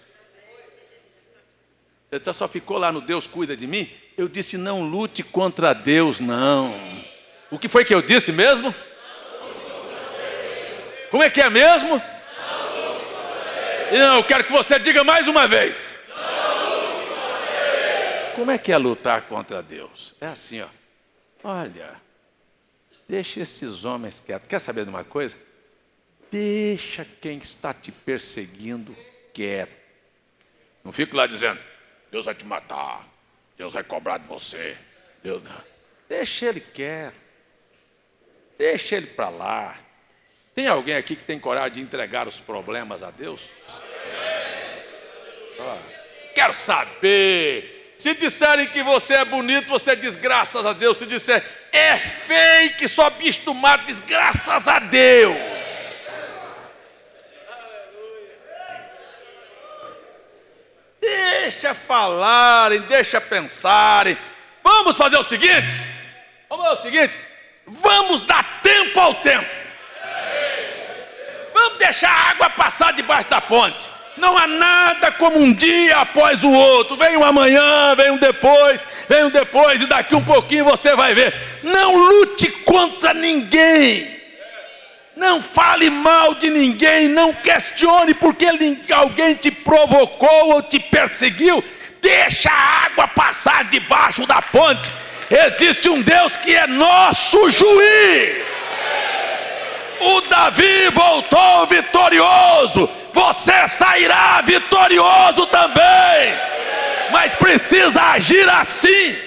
Você só ficou lá no Deus cuida de mim? Eu disse não lute contra Deus, não. O que foi que eu disse mesmo? Como é que é mesmo? Não, eu quero que você diga mais uma vez. Como é que é lutar contra Deus? É assim, ó. Olha, deixa esses homens quietos. Quer saber de uma coisa? Deixa quem está te perseguindo quieto. Não fico lá dizendo, Deus vai te matar, Deus vai cobrar de você. Deus... Deixa ele quieto. Deixa ele para lá. Tem alguém aqui que tem coragem de entregar os problemas a Deus? Quero saber. Se disserem que você é bonito, você diz graças a Deus. Se disser é feio, que só bicho do mato, diz graças a Deus. Deixa falarem, deixa pensarem. Vamos fazer o seguinte. Vamos dar tempo ao tempo. Vamos deixar a água passar debaixo da ponte. Não há nada como um dia após o outro. Vem um amanhã, vem um depois, e daqui um pouquinho você vai ver. Não lute contra ninguém. Não fale mal de ninguém. Não questione porque alguém te provocou ou te perseguiu. Deixa a água passar debaixo da ponte. Existe um Deus que é nosso juiz. O Davi voltou vitorioso. Você sairá vitorioso também. Mas precisa agir assim.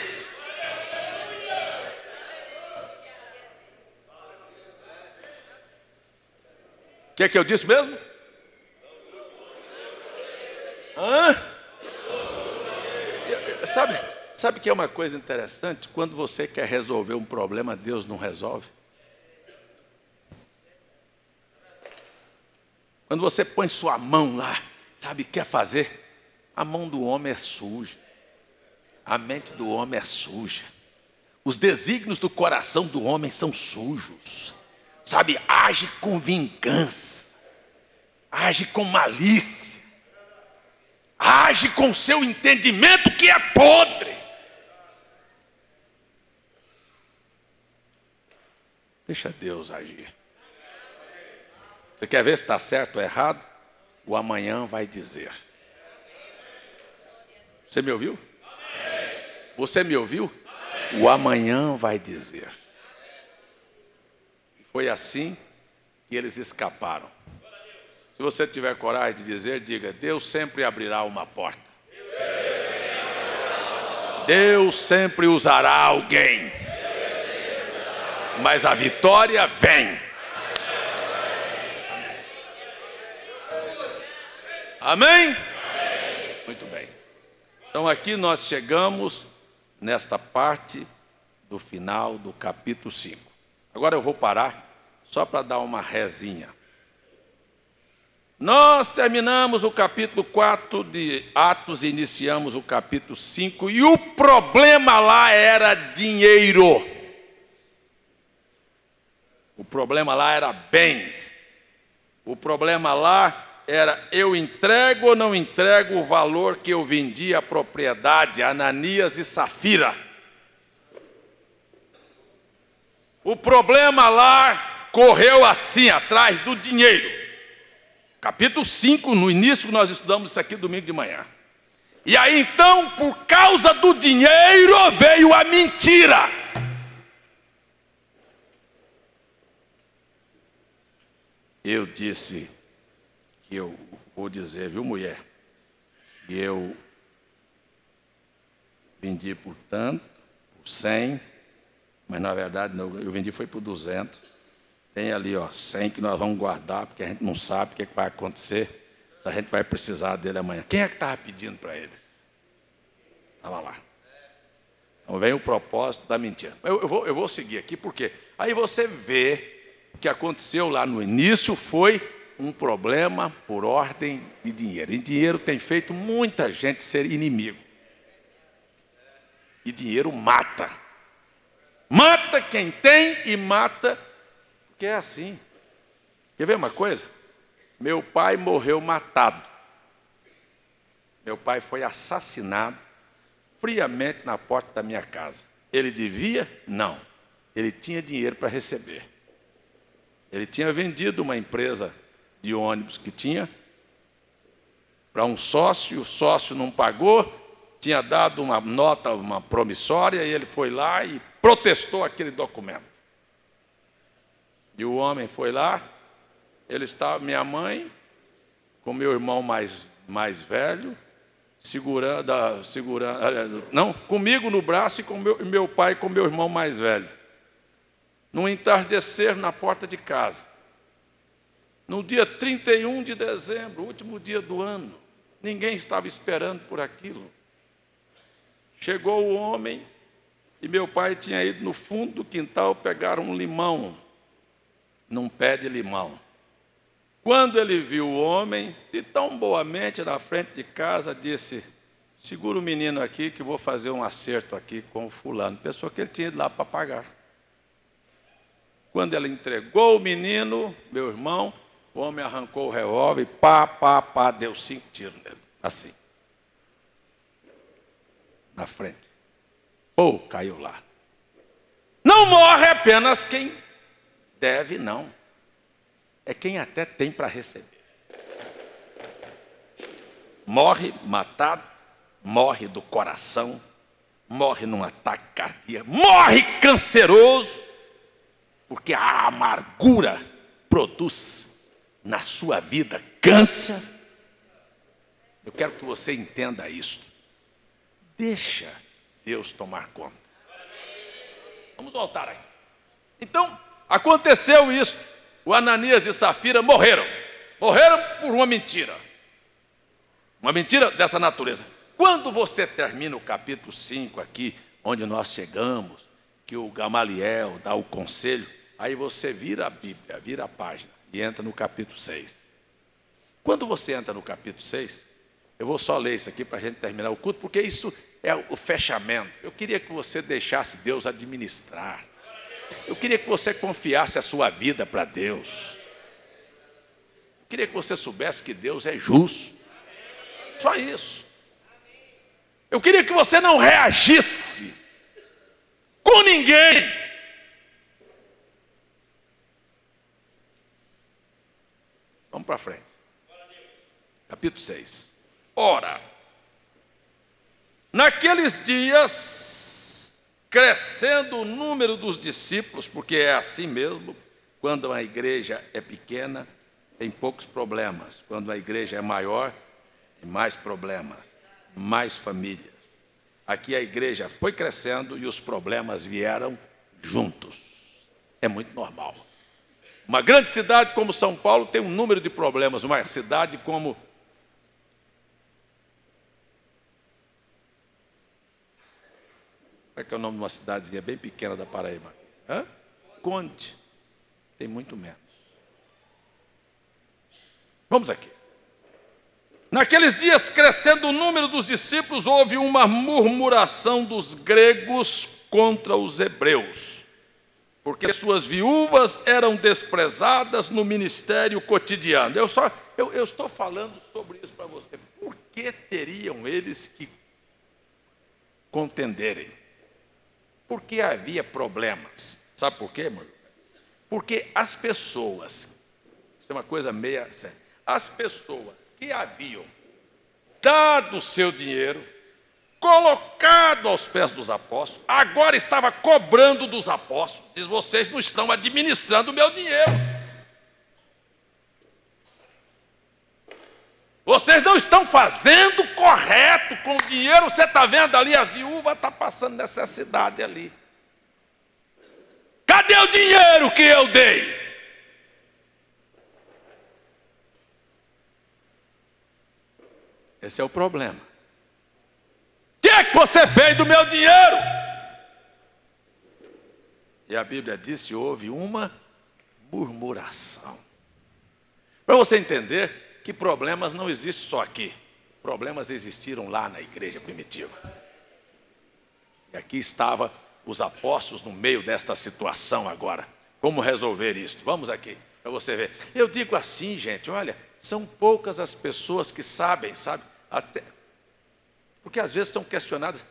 O que eu disse mesmo? Sabe que é uma coisa interessante? Quando você quer resolver um problema, Deus não resolve. Quando você põe sua mão lá, sabe o que quer fazer? A mão do homem é suja. A mente do homem é suja. Os desígnios do coração do homem são sujos. Sabe, age com vingança. Age com malícia. Age com seu entendimento que é podre. Deixa Deus agir. Você quer ver se está certo ou errado? O amanhã vai dizer. Você me ouviu? Você me ouviu? O amanhã vai dizer. Foi assim que eles escaparam. Se você tiver coragem de dizer, diga, Deus sempre abrirá uma porta. Deus sempre usará alguém. Mas a vitória vem. Amém? Muito bem. Então aqui nós chegamos nesta parte do final do capítulo 5. Agora eu vou parar só para dar uma rezinha. Nós terminamos o capítulo 4 de Atos e iniciamos o capítulo 5 e o problema lá era dinheiro. O problema lá era bens. O problema lá era eu entrego ou não entrego o valor que eu vendi a propriedade, Ananias e Safira. O problema lá correu assim, atrás do dinheiro. Capítulo 5, no início nós estudamos isso aqui domingo de manhã. E aí então, por causa do dinheiro, veio a mentira. Eu disse... Eu vou dizer, viu, mulher, que eu vendi por tanto, por 100, mas na verdade não, eu vendi foi por 200. Tem ali, 100 que nós vamos guardar, porque a gente não sabe o que vai acontecer, se a gente vai precisar dele amanhã. Quem é que estava pedindo para eles? Estava lá. Então vem o propósito da mentira. Eu vou seguir aqui, porque aí você vê o que aconteceu lá no início foi um problema por ordem de dinheiro. E dinheiro tem feito muita gente ser inimigo. E dinheiro mata. Mata quem tem e mata, porque é assim. Quer ver uma coisa? Meu pai morreu matado. Meu pai foi assassinado friamente na porta da minha casa. Ele devia? Não. Ele tinha dinheiro para receber. Ele tinha vendido uma empresa de ônibus que tinha para um sócio, e o sócio não pagou, tinha dado uma nota, uma promissória, e ele foi lá e protestou aquele documento. E o homem foi lá, ele estava, minha mãe, com meu irmão mais velho, comigo no braço e com meu pai com meu irmão mais velho. No entardecer na porta de casa. No dia 31 de dezembro, último dia do ano, ninguém estava esperando por aquilo. Chegou o homem e meu pai tinha ido no fundo do quintal pegar um limão, num pé de limão. Quando ele viu o homem, de tão boamente na frente de casa, disse: segura o menino aqui que vou fazer um acerto aqui com o fulano. Pensou que ele tinha ido lá para pagar. Quando ela entregou o menino, meu irmão, o homem arrancou o revólver e deu 5 tiros nele, assim, na frente. Caiu lá. Não morre apenas quem deve, não. É quem até tem para receber. Morre matado, morre do coração, morre num ataque cardíaco, morre canceroso, porque a amargura produz na sua vida câncer. Eu quero que você entenda isso. Deixa Deus tomar conta. Vamos voltar aqui. Então, aconteceu isso. O Ananias e Safira morreram. Morreram por uma mentira. Uma mentira dessa natureza. Quando você termina o capítulo 5 aqui, onde nós chegamos, que o Gamaliel dá o conselho, aí você vira a Bíblia, vira a página e entra no capítulo 6. Quando você entra no capítulo 6, eu vou só ler isso aqui para a gente terminar o culto, porque isso é o fechamento. Eu queria que você deixasse Deus administrar. Eu queria que você confiasse a sua vida para Deus. Eu queria que você soubesse que Deus é justo. Só isso. Eu queria que você não reagisse com ninguém. Vamos para frente. Capítulo 6. Ora, naqueles dias, crescendo o número dos discípulos, porque é assim mesmo, quando a igreja é pequena, tem poucos problemas. Quando a igreja é maior, tem mais problemas, mais famílias. Aqui a igreja foi crescendo e os problemas vieram juntos. É muito normal. Uma grande cidade como São Paulo tem um número de problemas. Uma cidade como é que é o nome de uma cidadezinha bem pequena da Paraíba? Conde. Tem muito menos. Vamos aqui. Naqueles dias, crescendo o número dos discípulos, houve uma murmuração dos gregos contra os hebreus, porque suas viúvas eram desprezadas no ministério cotidiano. Eu estou falando sobre isso para você. Por que teriam eles que contenderem? Porque havia problemas. Sabe por quê, irmão? Porque as pessoas, isso é uma coisa meia séria, as pessoas que haviam dado o seu dinheiro, colocado aos pés dos apóstolos, agora estava cobrando dos apóstolos. Diz: vocês não estão administrando o meu dinheiro. Vocês não estão fazendo correto com o dinheiro. Você está vendo ali, a viúva está passando necessidade ali. Cadê o dinheiro que eu dei? Esse é o problema. O que é que você fez do meu dinheiro? E a Bíblia diz que houve uma murmuração. Para você entender que problemas não existem só aqui. Problemas existiram lá na igreja primitiva. E aqui estavam os apóstolos no meio desta situação agora. Como resolver isso? Vamos aqui, para você ver. Eu digo assim, gente, olha, são poucas as pessoas que sabem, sabe? Até, porque às vezes são questionadas.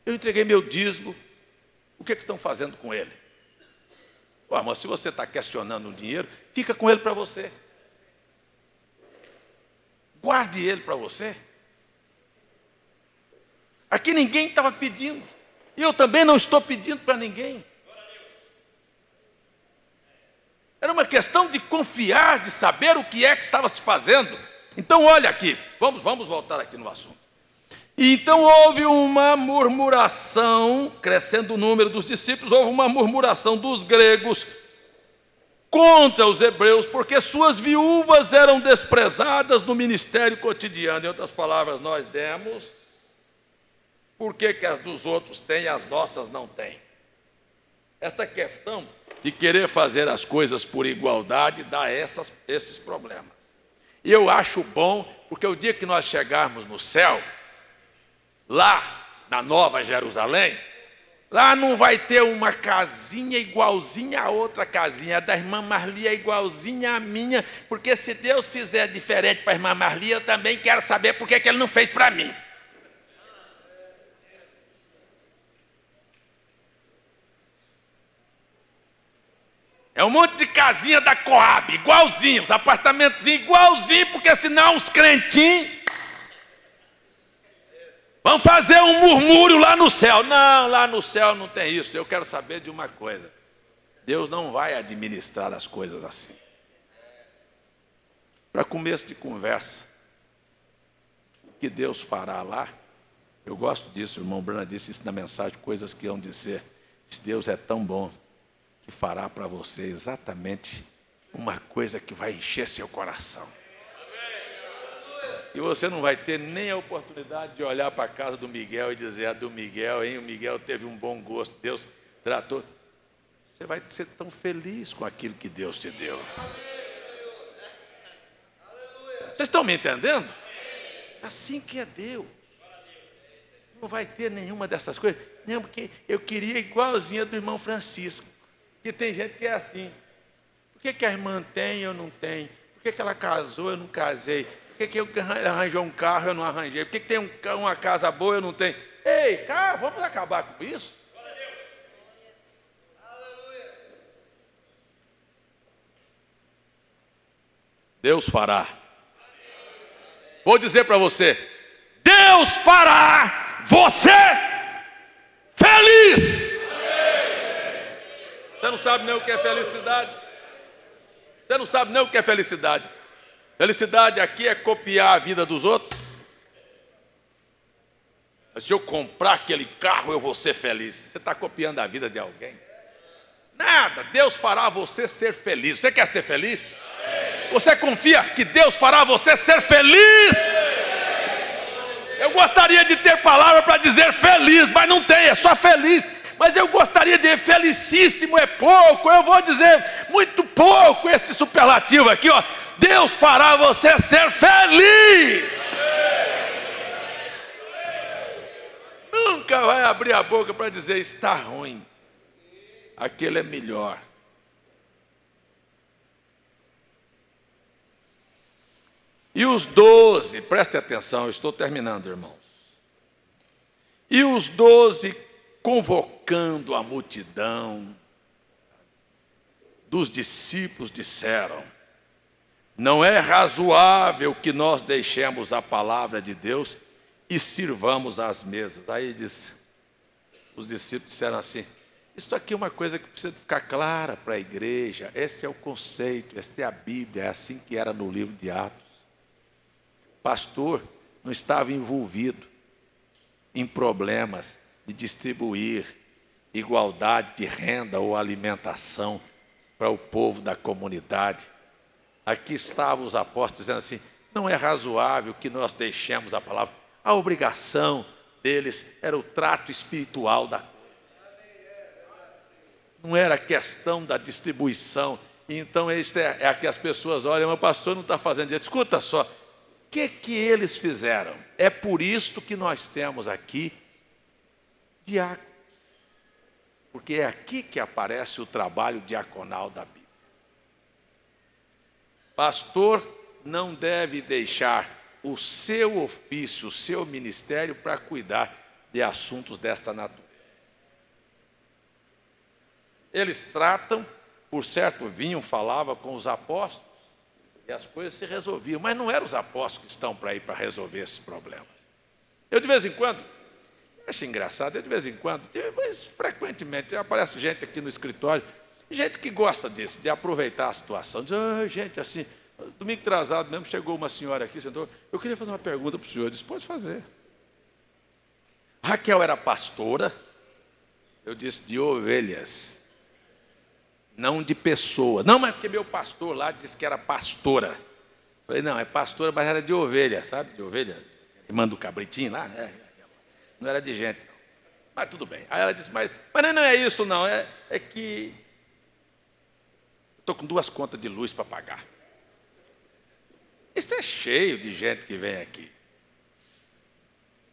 Eu entreguei meu dízimo, o que estão fazendo com ele? Pô, mas se você está questionando o dinheiro, fica com ele para você. Guarde ele para você. Aqui ninguém estava pedindo. E eu também não estou pedindo para ninguém. Era uma questão de confiar, de saber o que é que estava se fazendo. Então olha aqui, vamos voltar aqui no assunto. E então houve uma murmuração, crescendo o número dos discípulos, houve uma murmuração dos gregos contra os hebreus, porque suas viúvas eram desprezadas no ministério cotidiano. Em outras palavras, nós demos, por que as dos outros têm e as nossas não têm? Esta questão de querer fazer as coisas por igualdade dá esses problemas. E eu acho bom, porque o dia que nós chegarmos no céu, lá na Nova Jerusalém, lá não vai ter uma casinha igualzinha a outra casinha. A da irmã Marli é igualzinha à minha, porque se Deus fizer diferente para a irmã Marli, eu também quero saber por que Ele não fez para mim. É um monte de casinha da Coab, igualzinho, os apartamentos igualzinho, porque senão os crentinhos vão fazer um murmúrio lá no céu. Não, lá no céu não tem isso. Eu quero saber de uma coisa. Deus não vai administrar as coisas assim. Para começo de conversa, o que Deus fará lá, eu gosto disso, o irmão Brana disse isso na mensagem, coisas que iam dizer. Deus é tão bom que fará para você exatamente uma coisa que vai encher seu coração. E você não vai ter nem a oportunidade de olhar para a casa do Miguel e dizer, do Miguel, hein? O Miguel teve um bom gosto, Deus tratou. Você vai ser tão feliz com aquilo que Deus te deu. Vocês estão me entendendo? Assim que é Deus. Não vai ter nenhuma dessas coisas. Não, porque eu queria igualzinha do irmão Francisco. Porque tem gente que é assim. Por que a irmã tem e eu não tenho? Por que ela casou e eu não casei? Por que ele arranjou um carro e eu não arranjei? Por que tem uma casa boa e eu não tenho? Ei, cara, vamos acabar com isso? Deus fará. Vou dizer para você, Deus fará você feliz. Você não sabe nem o que é felicidade. Você não sabe nem o que é felicidade. Felicidade aqui é copiar a vida dos outros. Se eu comprar aquele carro, eu vou ser feliz. Você está copiando a vida de alguém? Nada. Deus fará você ser feliz. Você quer ser feliz? Você confia que Deus fará você ser feliz? Eu gostaria de ter palavra para dizer feliz, mas não tem, é só feliz. Mas eu gostaria de felicíssimo é pouco. Eu vou dizer muito pouco esse superlativo aqui, ó. Deus fará você ser feliz. Nunca vai abrir a boca para dizer está ruim. Aquele é melhor. E os 12, preste atenção, eu estou terminando, irmãos. E os 12 convocando a multidão dos discípulos disseram: não é razoável que nós deixemos a palavra de Deus e sirvamos às mesas. Aí diz, os discípulos disseram assim: isso aqui é uma coisa que precisa ficar clara para a igreja. Esse é o conceito, essa é a Bíblia, é assim que era no livro de Atos. O pastor não estava envolvido em problemas de distribuir igualdade de renda ou alimentação para o povo da comunidade. Aqui estavam os apóstolos dizendo assim: não é razoável que nós deixemos a palavra. A obrigação deles era o trato espiritual da coisa. Não era questão da distribuição. Então isso é que as pessoas olham, mas o pastor não está fazendo isso. Escuta só, o que eles fizeram? É por isto que nós temos aqui diácono. Porque é aqui que aparece o trabalho diaconal da Bíblia. Pastor não deve deixar o seu ofício, o seu ministério para cuidar de assuntos desta natureza. Eles tratam, por certo, vinham, falavam com os apóstolos, e as coisas se resolviam, mas não eram os apóstolos que estão para ir para resolver esses problemas. Eu, de vez em quando, acho engraçado, mas frequentemente aparece gente aqui no escritório, gente que gosta disso, de aproveitar a situação, diz, gente, assim, domingo atrasado mesmo, chegou uma senhora aqui, sentou, eu queria fazer uma pergunta para o senhor, disse, pode fazer. Raquel era pastora, eu disse, de ovelhas, não de pessoa. Não, mas porque meu pastor lá disse que era pastora. Falei, não, é pastora, mas era de ovelha, sabe? De ovelha, irmã do cabritinho lá, não era de gente, não. Mas tudo bem. Aí ela disse, mas não é isso não, é que estou com 2 contas de luz para pagar. Isso é cheio de gente que vem aqui.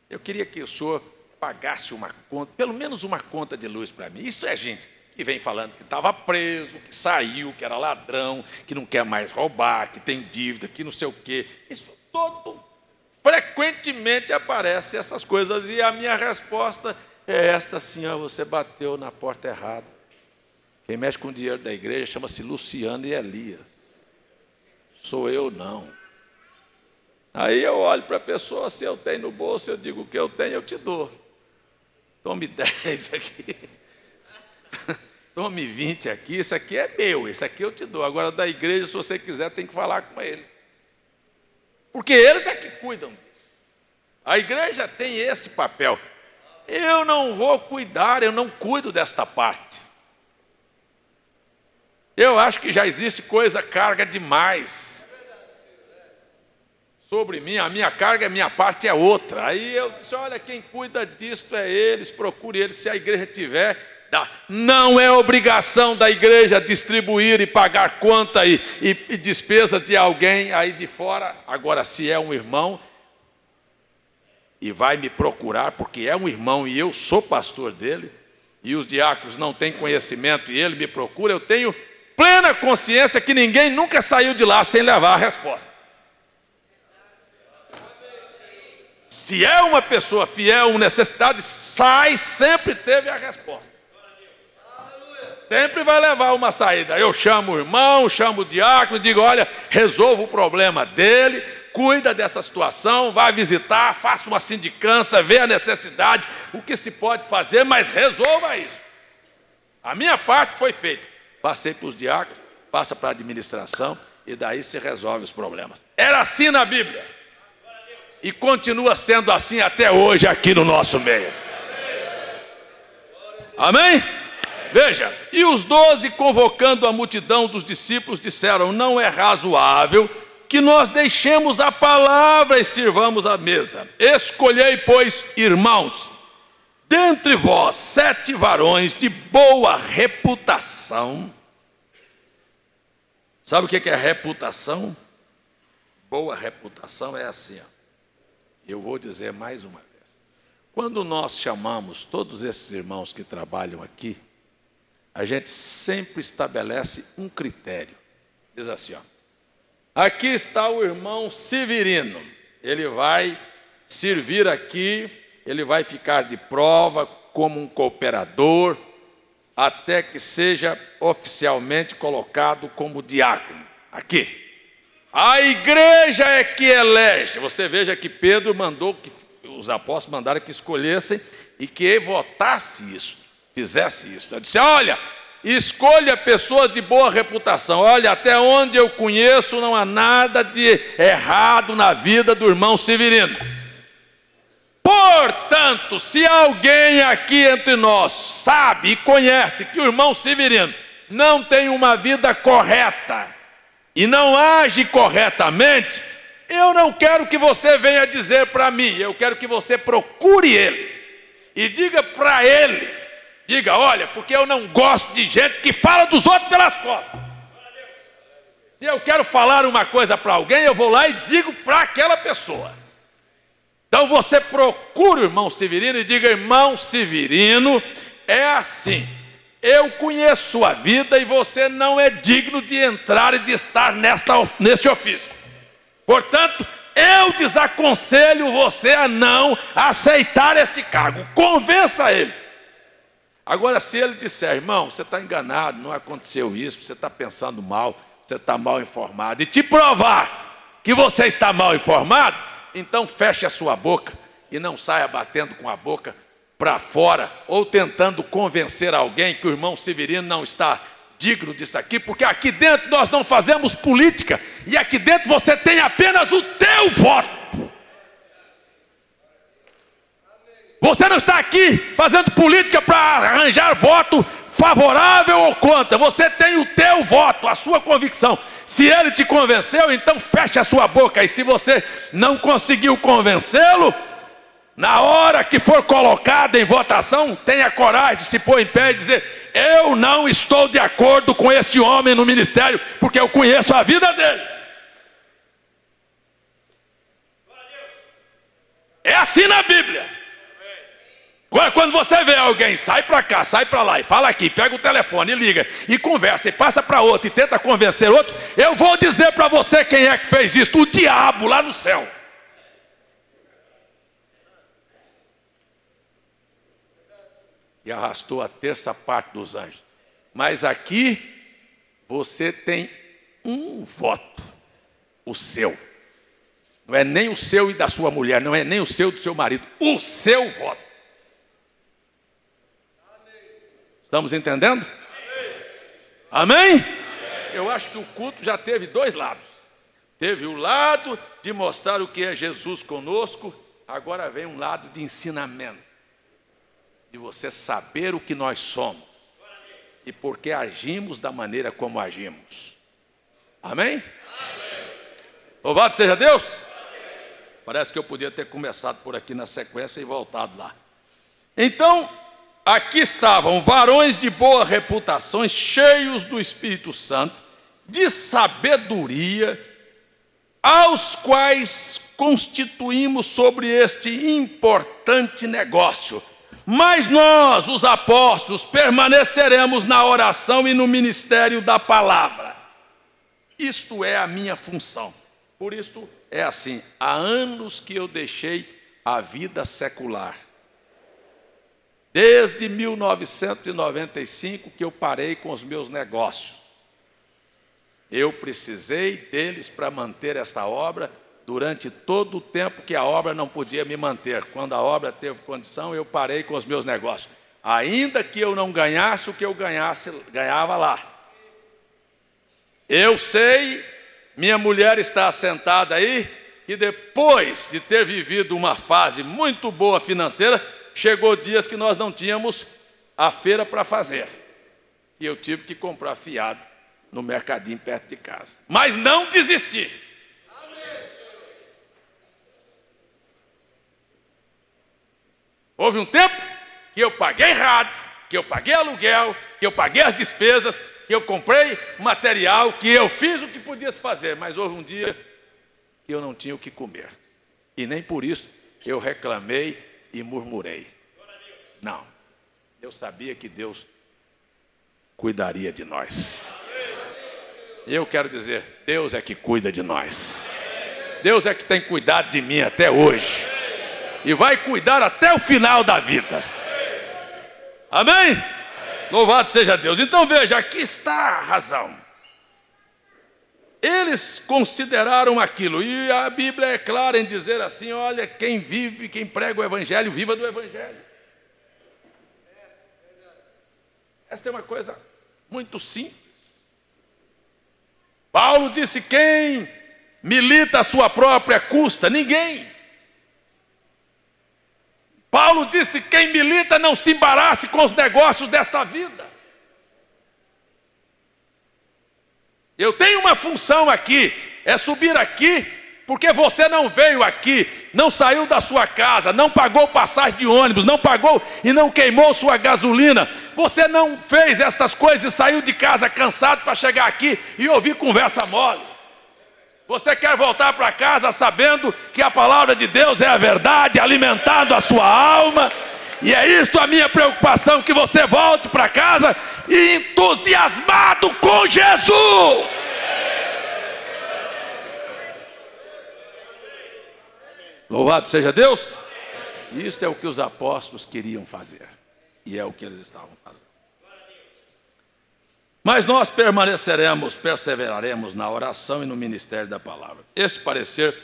Eu queria que o senhor pagasse uma conta, pelo menos uma conta de luz para mim. Isso é gente que vem falando que estava preso, que saiu, que era ladrão, que não quer mais roubar, que tem dívida, que não sei o quê. Isso todo, frequentemente aparece essas coisas. E a minha resposta é esta, assim, você bateu na porta errada. Quem mexe com o dinheiro da igreja chama-se Luciano e Elias. Sou eu não. Aí eu olho para a pessoa, se eu tenho no bolso, eu digo o que eu tenho, eu te dou. Tome 10 aqui. Tome 20 aqui, isso aqui é meu, isso aqui eu te dou. Agora da igreja, se você quiser, tem que falar com eles. Porque eles é que cuidam disso. A igreja tem esse papel. Eu não vou cuidar, eu não cuido desta parte. Eu acho que já existe carga demais sobre mim, a minha carga, a minha parte é outra. Aí eu disse, olha, quem cuida disto é eles, procure eles, se a igreja tiver. Não é obrigação da igreja distribuir e pagar conta e despesas de alguém aí de fora. Agora, se é um irmão e vai me procurar, porque é um irmão e eu sou pastor dele, e os diáconos não têm conhecimento e ele me procura, eu tenho plena consciência que ninguém nunca saiu de lá sem levar a resposta. Se é uma pessoa fiel, uma necessidade, sempre teve a resposta. Sempre vai levar uma saída. Eu chamo o irmão, chamo o diácono, digo, olha, resolva o problema dele, cuida dessa situação, vai visitar, faça uma sindicância, vê a necessidade, o que se pode fazer, mas resolva isso. A minha parte foi feita. Passei para os diáconos, passa para a administração, e daí se resolve os problemas. Era assim na Bíblia. E continua sendo assim até hoje aqui no nosso meio. Amém? Veja, e os 12, convocando a multidão dos discípulos, disseram, não é razoável que nós deixemos a palavra e sirvamos a mesa. Escolhei, pois, irmãos, dentre vós 7 varões de boa reputação. Sabe o que é reputação? Boa reputação é assim, eu vou dizer mais uma vez. Quando nós chamamos todos esses irmãos que trabalham aqui, a gente sempre estabelece um critério. Diz assim, aqui está o irmão Severino, ele vai servir aqui, ele vai ficar de prova como um cooperador, até que seja oficialmente colocado como diácono, aqui. A igreja é que elege. Você veja que Pedro mandou, que os apóstolos mandaram que escolhessem e que votasse isso, fizesse isso. Ele disse, olha, escolha pessoas de boa reputação. Olha, até onde eu conheço não há nada de errado na vida do irmão Severino. Portanto, se alguém aqui entre nós sabe e conhece que o irmão Severino não tem uma vida correta e não age corretamente, eu não quero que você venha dizer para mim, eu quero que você procure ele e diga para ele, diga, olha, porque eu não gosto de gente que fala dos outros pelas costas. Se eu quero falar uma coisa para alguém, eu vou lá e digo para aquela pessoa. Então você procura o irmão Severino e diga: irmão Severino, é assim, eu conheço sua vida e você não é digno de entrar e de estar neste ofício. Portanto, eu desaconselho você a não aceitar este cargo. Convença ele. Agora, se ele disser: irmão, você está enganado, não aconteceu isso, você está pensando mal, você está mal informado, e te provar que você está mal informado, então feche a sua boca e não saia batendo com a boca para fora, ou tentando convencer alguém que o irmão Severino não está digno disso aqui, porque aqui dentro nós não fazemos política, e aqui dentro você tem apenas o teu voto. Você não está aqui fazendo política para arranjar voto favorável ou contra. Você tem o teu voto, a sua convicção. Se ele te convenceu, então feche a sua boca. E se você não conseguiu convencê-lo, na hora que for colocado em votação, tenha coragem de se pôr em pé e dizer: eu não estou de acordo com este homem no ministério, porque eu conheço a vida dele. É assim na Bíblia. Agora, quando você vê alguém, sai para cá, sai para lá, e fala aqui, pega o telefone e liga, e conversa, e passa para outro, e tenta convencer outro, eu vou dizer para você quem é que fez isso: o diabo lá no céu. E arrastou a terça parte dos anjos. Mas aqui, você tem um voto, o seu. Não é nem o seu e da sua mulher, não é nem o seu e do seu marido, o seu voto. Estamos entendendo? Amém? Amém? Eu acho que o culto já teve dois lados. Teve o lado de mostrar o que é Jesus conosco, agora vem um lado de ensinamento. De você saber o que nós somos e por que agimos da maneira como agimos. Amém? Amém. Louvado seja Deus. Amém. Parece que eu podia ter começado por aqui na sequência e voltado lá. Então, aqui estavam varões de boa reputação, cheios do Espírito Santo, de sabedoria, aos quais constituímos sobre este importante negócio. Mas nós, os apóstolos, permaneceremos na oração e no ministério da palavra. Isto é a minha função. Por isso é assim: há anos que eu deixei a vida secular. Desde 1995 que eu parei com os meus negócios. Eu precisei deles para manter esta obra durante todo o tempo que a obra não podia me manter. Quando a obra teve condição, eu parei com os meus negócios. Ainda que eu não ganhasse o que eu ganhava lá. Eu sei, minha mulher está assentada aí, que depois de ter vivido uma fase muito boa financeira, chegou dias que nós não tínhamos a feira para fazer. E eu tive que comprar fiado no mercadinho perto de casa. Mas não desisti. Houve um tempo que eu paguei rádio, que eu paguei aluguel, que eu paguei as despesas, que eu comprei material, que eu fiz o que podia se fazer. Mas houve um dia que eu não tinha o que comer. E nem por isso eu reclamei e murmurei. Não. Eu sabia que Deus cuidaria de nós. Eu quero dizer, Deus é que cuida de nós. Deus é que tem cuidado de mim até hoje. E vai cuidar até o final da vida. Amém? Louvado seja Deus. Então veja, aqui está a razão. Eles consideraram aquilo, e a Bíblia é clara em dizer assim: olha, quem vive, quem prega o Evangelho, viva do Evangelho. Essa é uma coisa muito simples. Paulo disse: quem milita à sua própria custa? Ninguém. Paulo disse: quem milita não se embarace com os negócios desta vida. Eu tenho uma função aqui, é subir aqui, porque você não veio aqui, não saiu da sua casa, não pagou passagem de ônibus, não pagou e não queimou sua gasolina. Você não fez estas coisas e saiu de casa cansado para chegar aqui e ouvir conversa mole. Você quer voltar para casa sabendo que a palavra de Deus é a verdade, alimentando a sua alma. E é isso a minha preocupação, que você volte para casa entusiasmado com Jesus. Louvado seja Deus. Isso é o que os apóstolos queriam fazer. E é o que eles estavam fazendo. Mas nós perseveraremos na oração e no ministério da palavra. Este parecer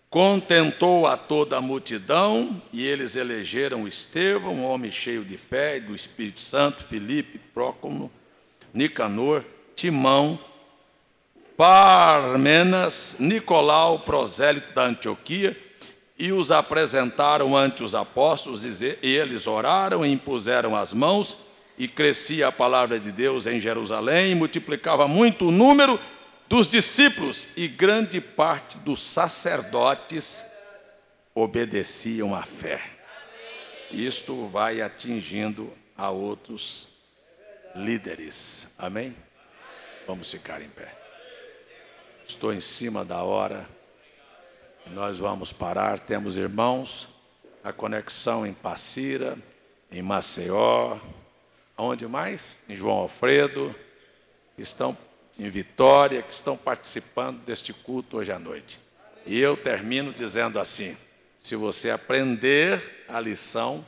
contentou a toda a multidão, e eles elegeram Estevão, um homem cheio de fé e do Espírito Santo, Filipe, Prócono, Nicanor, Timão, Parmenas, Nicolau, prosélito da Antioquia, e os apresentaram ante os apóstolos, e eles oraram e impuseram as mãos, e crescia a palavra de Deus em Jerusalém, e multiplicava muito o número dos discípulos, e grande parte dos sacerdotes obedeciam à fé. Isto vai atingindo a outros líderes. Amém? Vamos ficar em pé. Estou em cima da hora. E nós vamos parar. Temos irmãos, a conexão em Passira, em Maceió, aonde mais? Em João Alfredo, que estão em Vitória, que estão participando deste culto hoje à noite. E eu termino dizendo assim: se você aprender a lição,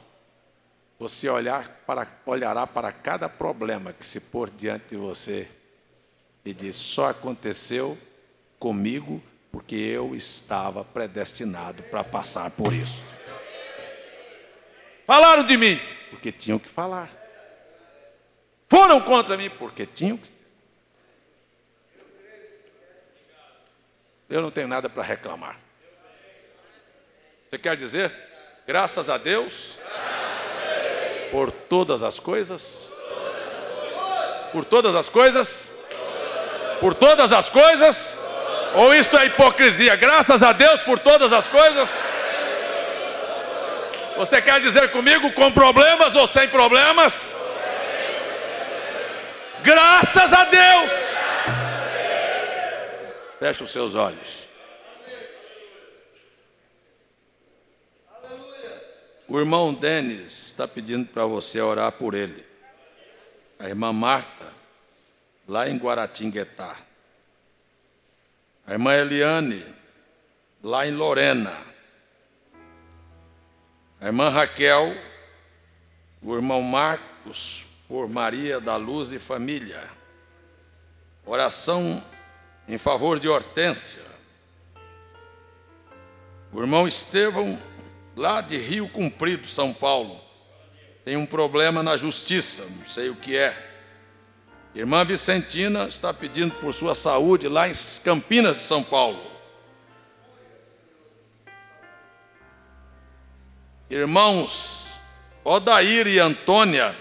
você olhará para cada problema que se pôr diante de você e diz: só aconteceu comigo porque eu estava predestinado para passar por isso. Falaram de mim porque tinham que falar. Foram contra mim porque tinham que ser. Eu não tenho nada para reclamar. Você quer dizer? Graças a Deus por todas as coisas. Por todas as coisas? Por todas as coisas? Ou isto é hipocrisia? Graças a Deus por todas as coisas? Você quer dizer comigo, com problemas ou sem problemas? Graças a Deus! Feche os seus olhos. O irmão Denis está pedindo para você orar por ele. A irmã Marta, lá em Guaratinguetá. A irmã Eliane, lá em Lorena. A irmã Raquel, o irmão Marcos, por Maria da Luz e família. Oração em favor de Hortência. O irmão Estevão, lá de Rio Comprido, São Paulo, tem um problema na justiça, não sei o que é. Irmã Vicentina está pedindo por sua saúde lá em Campinas de São Paulo. Irmãos Odair e Antônia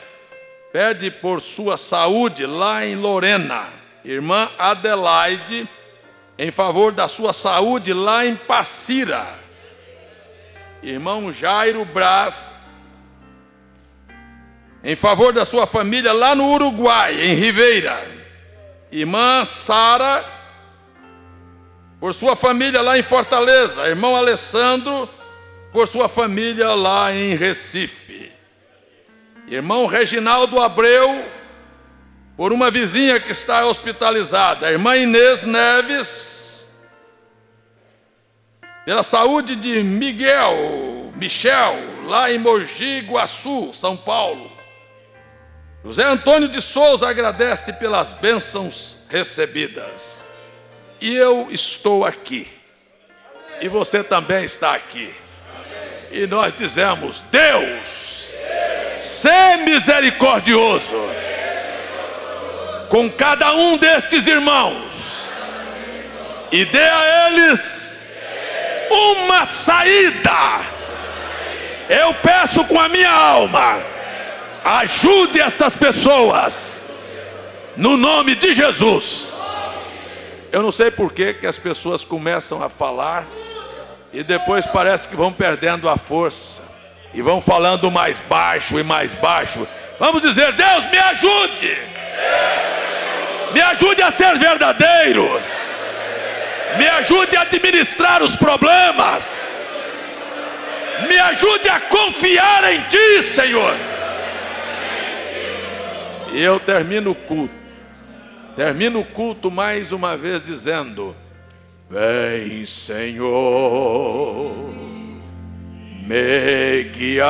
pede por sua saúde lá em Lorena. Irmã Adelaide, em favor da sua saúde lá em Passira. Irmão Jairo Braz, em favor da sua família lá no Uruguai, em Ribeira. Irmã Sara, por sua família lá em Fortaleza. Irmão Alessandro, por sua família lá em Recife. Irmão Reginaldo Abreu, por uma vizinha que está hospitalizada. A irmã Inês Neves, pela saúde de Michel, lá em Mogi Guaçu, São Paulo. José Antônio de Souza agradece pelas bênçãos recebidas. E eu estou aqui. E você também está aqui. E nós dizemos: Deus, sê misericordioso com cada um destes irmãos e dê a eles uma saída. Eu peço com a minha alma, ajude estas pessoas no nome de Jesus. Eu não sei por que as pessoas começam a falar e depois parece que vão perdendo a força e vão falando mais baixo e mais baixo. Vamos dizer: Deus, me ajude. Me ajude a ser verdadeiro. Me ajude a administrar os problemas. Me ajude a confiar em Ti, Senhor. E eu termino o culto. Termino o culto mais uma vez dizendo: vem, Senhor, me guiar,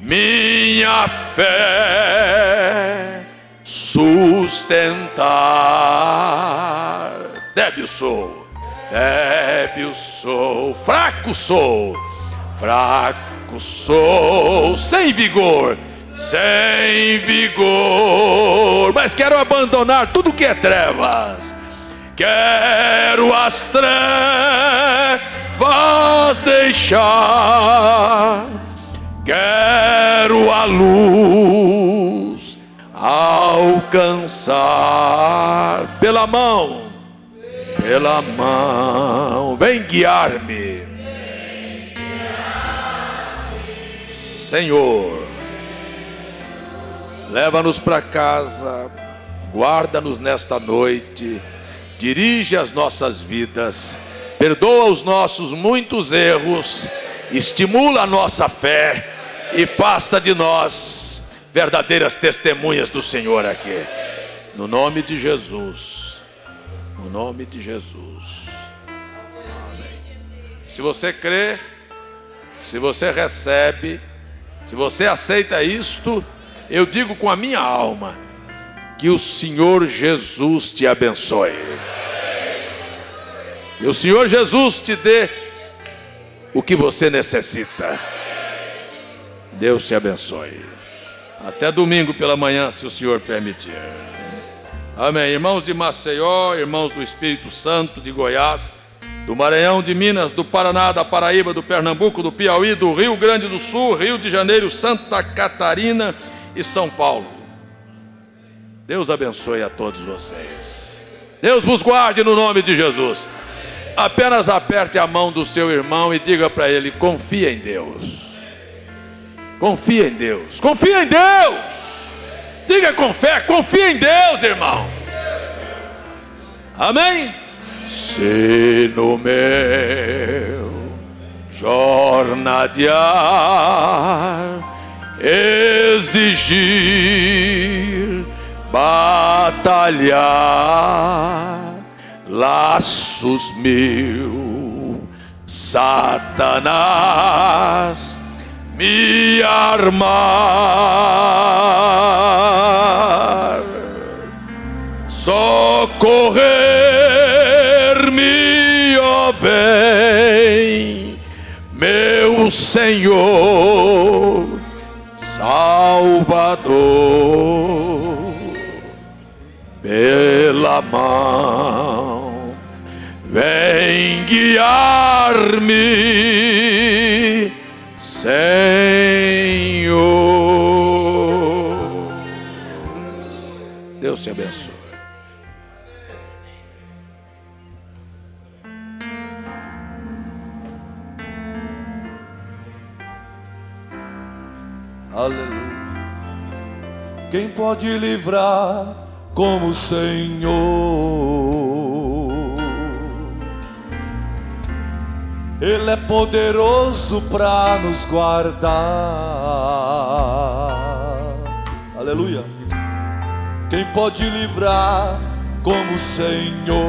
minha fé sustentar. Débil sou, fraco sou, sem vigor, mas quero abandonar tudo que é trevas. Quero as trevas deixar, quero a luz alcançar. Pela mão, vem guiar-me, Senhor. Leva-nos para casa, guarda-nos nesta noite, dirige as nossas vidas, perdoa os nossos muitos erros, estimula a nossa fé e faça de nós verdadeiras testemunhas do Senhor aqui. No nome de Jesus. No nome de Jesus. Amém. Se você crê, se você recebe, se você aceita isto, eu digo com a minha alma, que o Senhor Jesus te abençoe. E o Senhor Jesus te dê o que você necessita. Deus te abençoe. Até domingo pela manhã, se o Senhor permitir. Amém. Irmãos de Maceió, irmãos do Espírito Santo, de Goiás, do Maranhão, de Minas, do Paraná, da Paraíba, do Pernambuco, do Piauí, do Rio Grande do Sul, Rio de Janeiro, Santa Catarina e São Paulo. Deus abençoe a todos vocês. Deus vos guarde no nome de Jesus. Apenas aperte a mão do seu irmão e diga para ele: confia em Deus. Confia em Deus. Confia em Deus. Diga com fé: confia em Deus, irmão. Amém? Se no meu jornadear exigir batalhar, laços mil, Satanás me armar, socorrer-me, ó vem, meu Senhor, Salvador, pela mão, vem guiar-me, Senhor. Deus te abençoe. Aleluia. Quem pode livrar como o Senhor? Ele é poderoso para nos guardar. Aleluia. Quem pode livrar como o Senhor?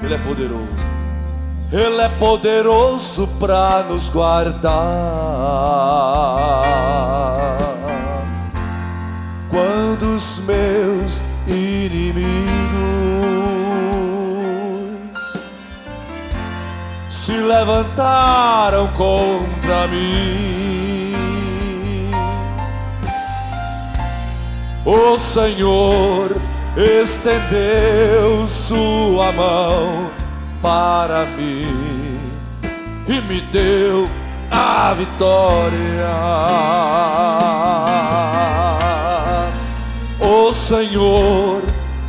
Ele é poderoso. Ele é poderoso para nos guardar. Quando os meus inimigos se levantaram contra mim, o Senhor estendeu sua mão para mim e me deu a vitória. O Senhor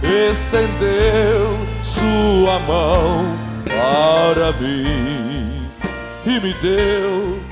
estendeu sua mão para mim e me deu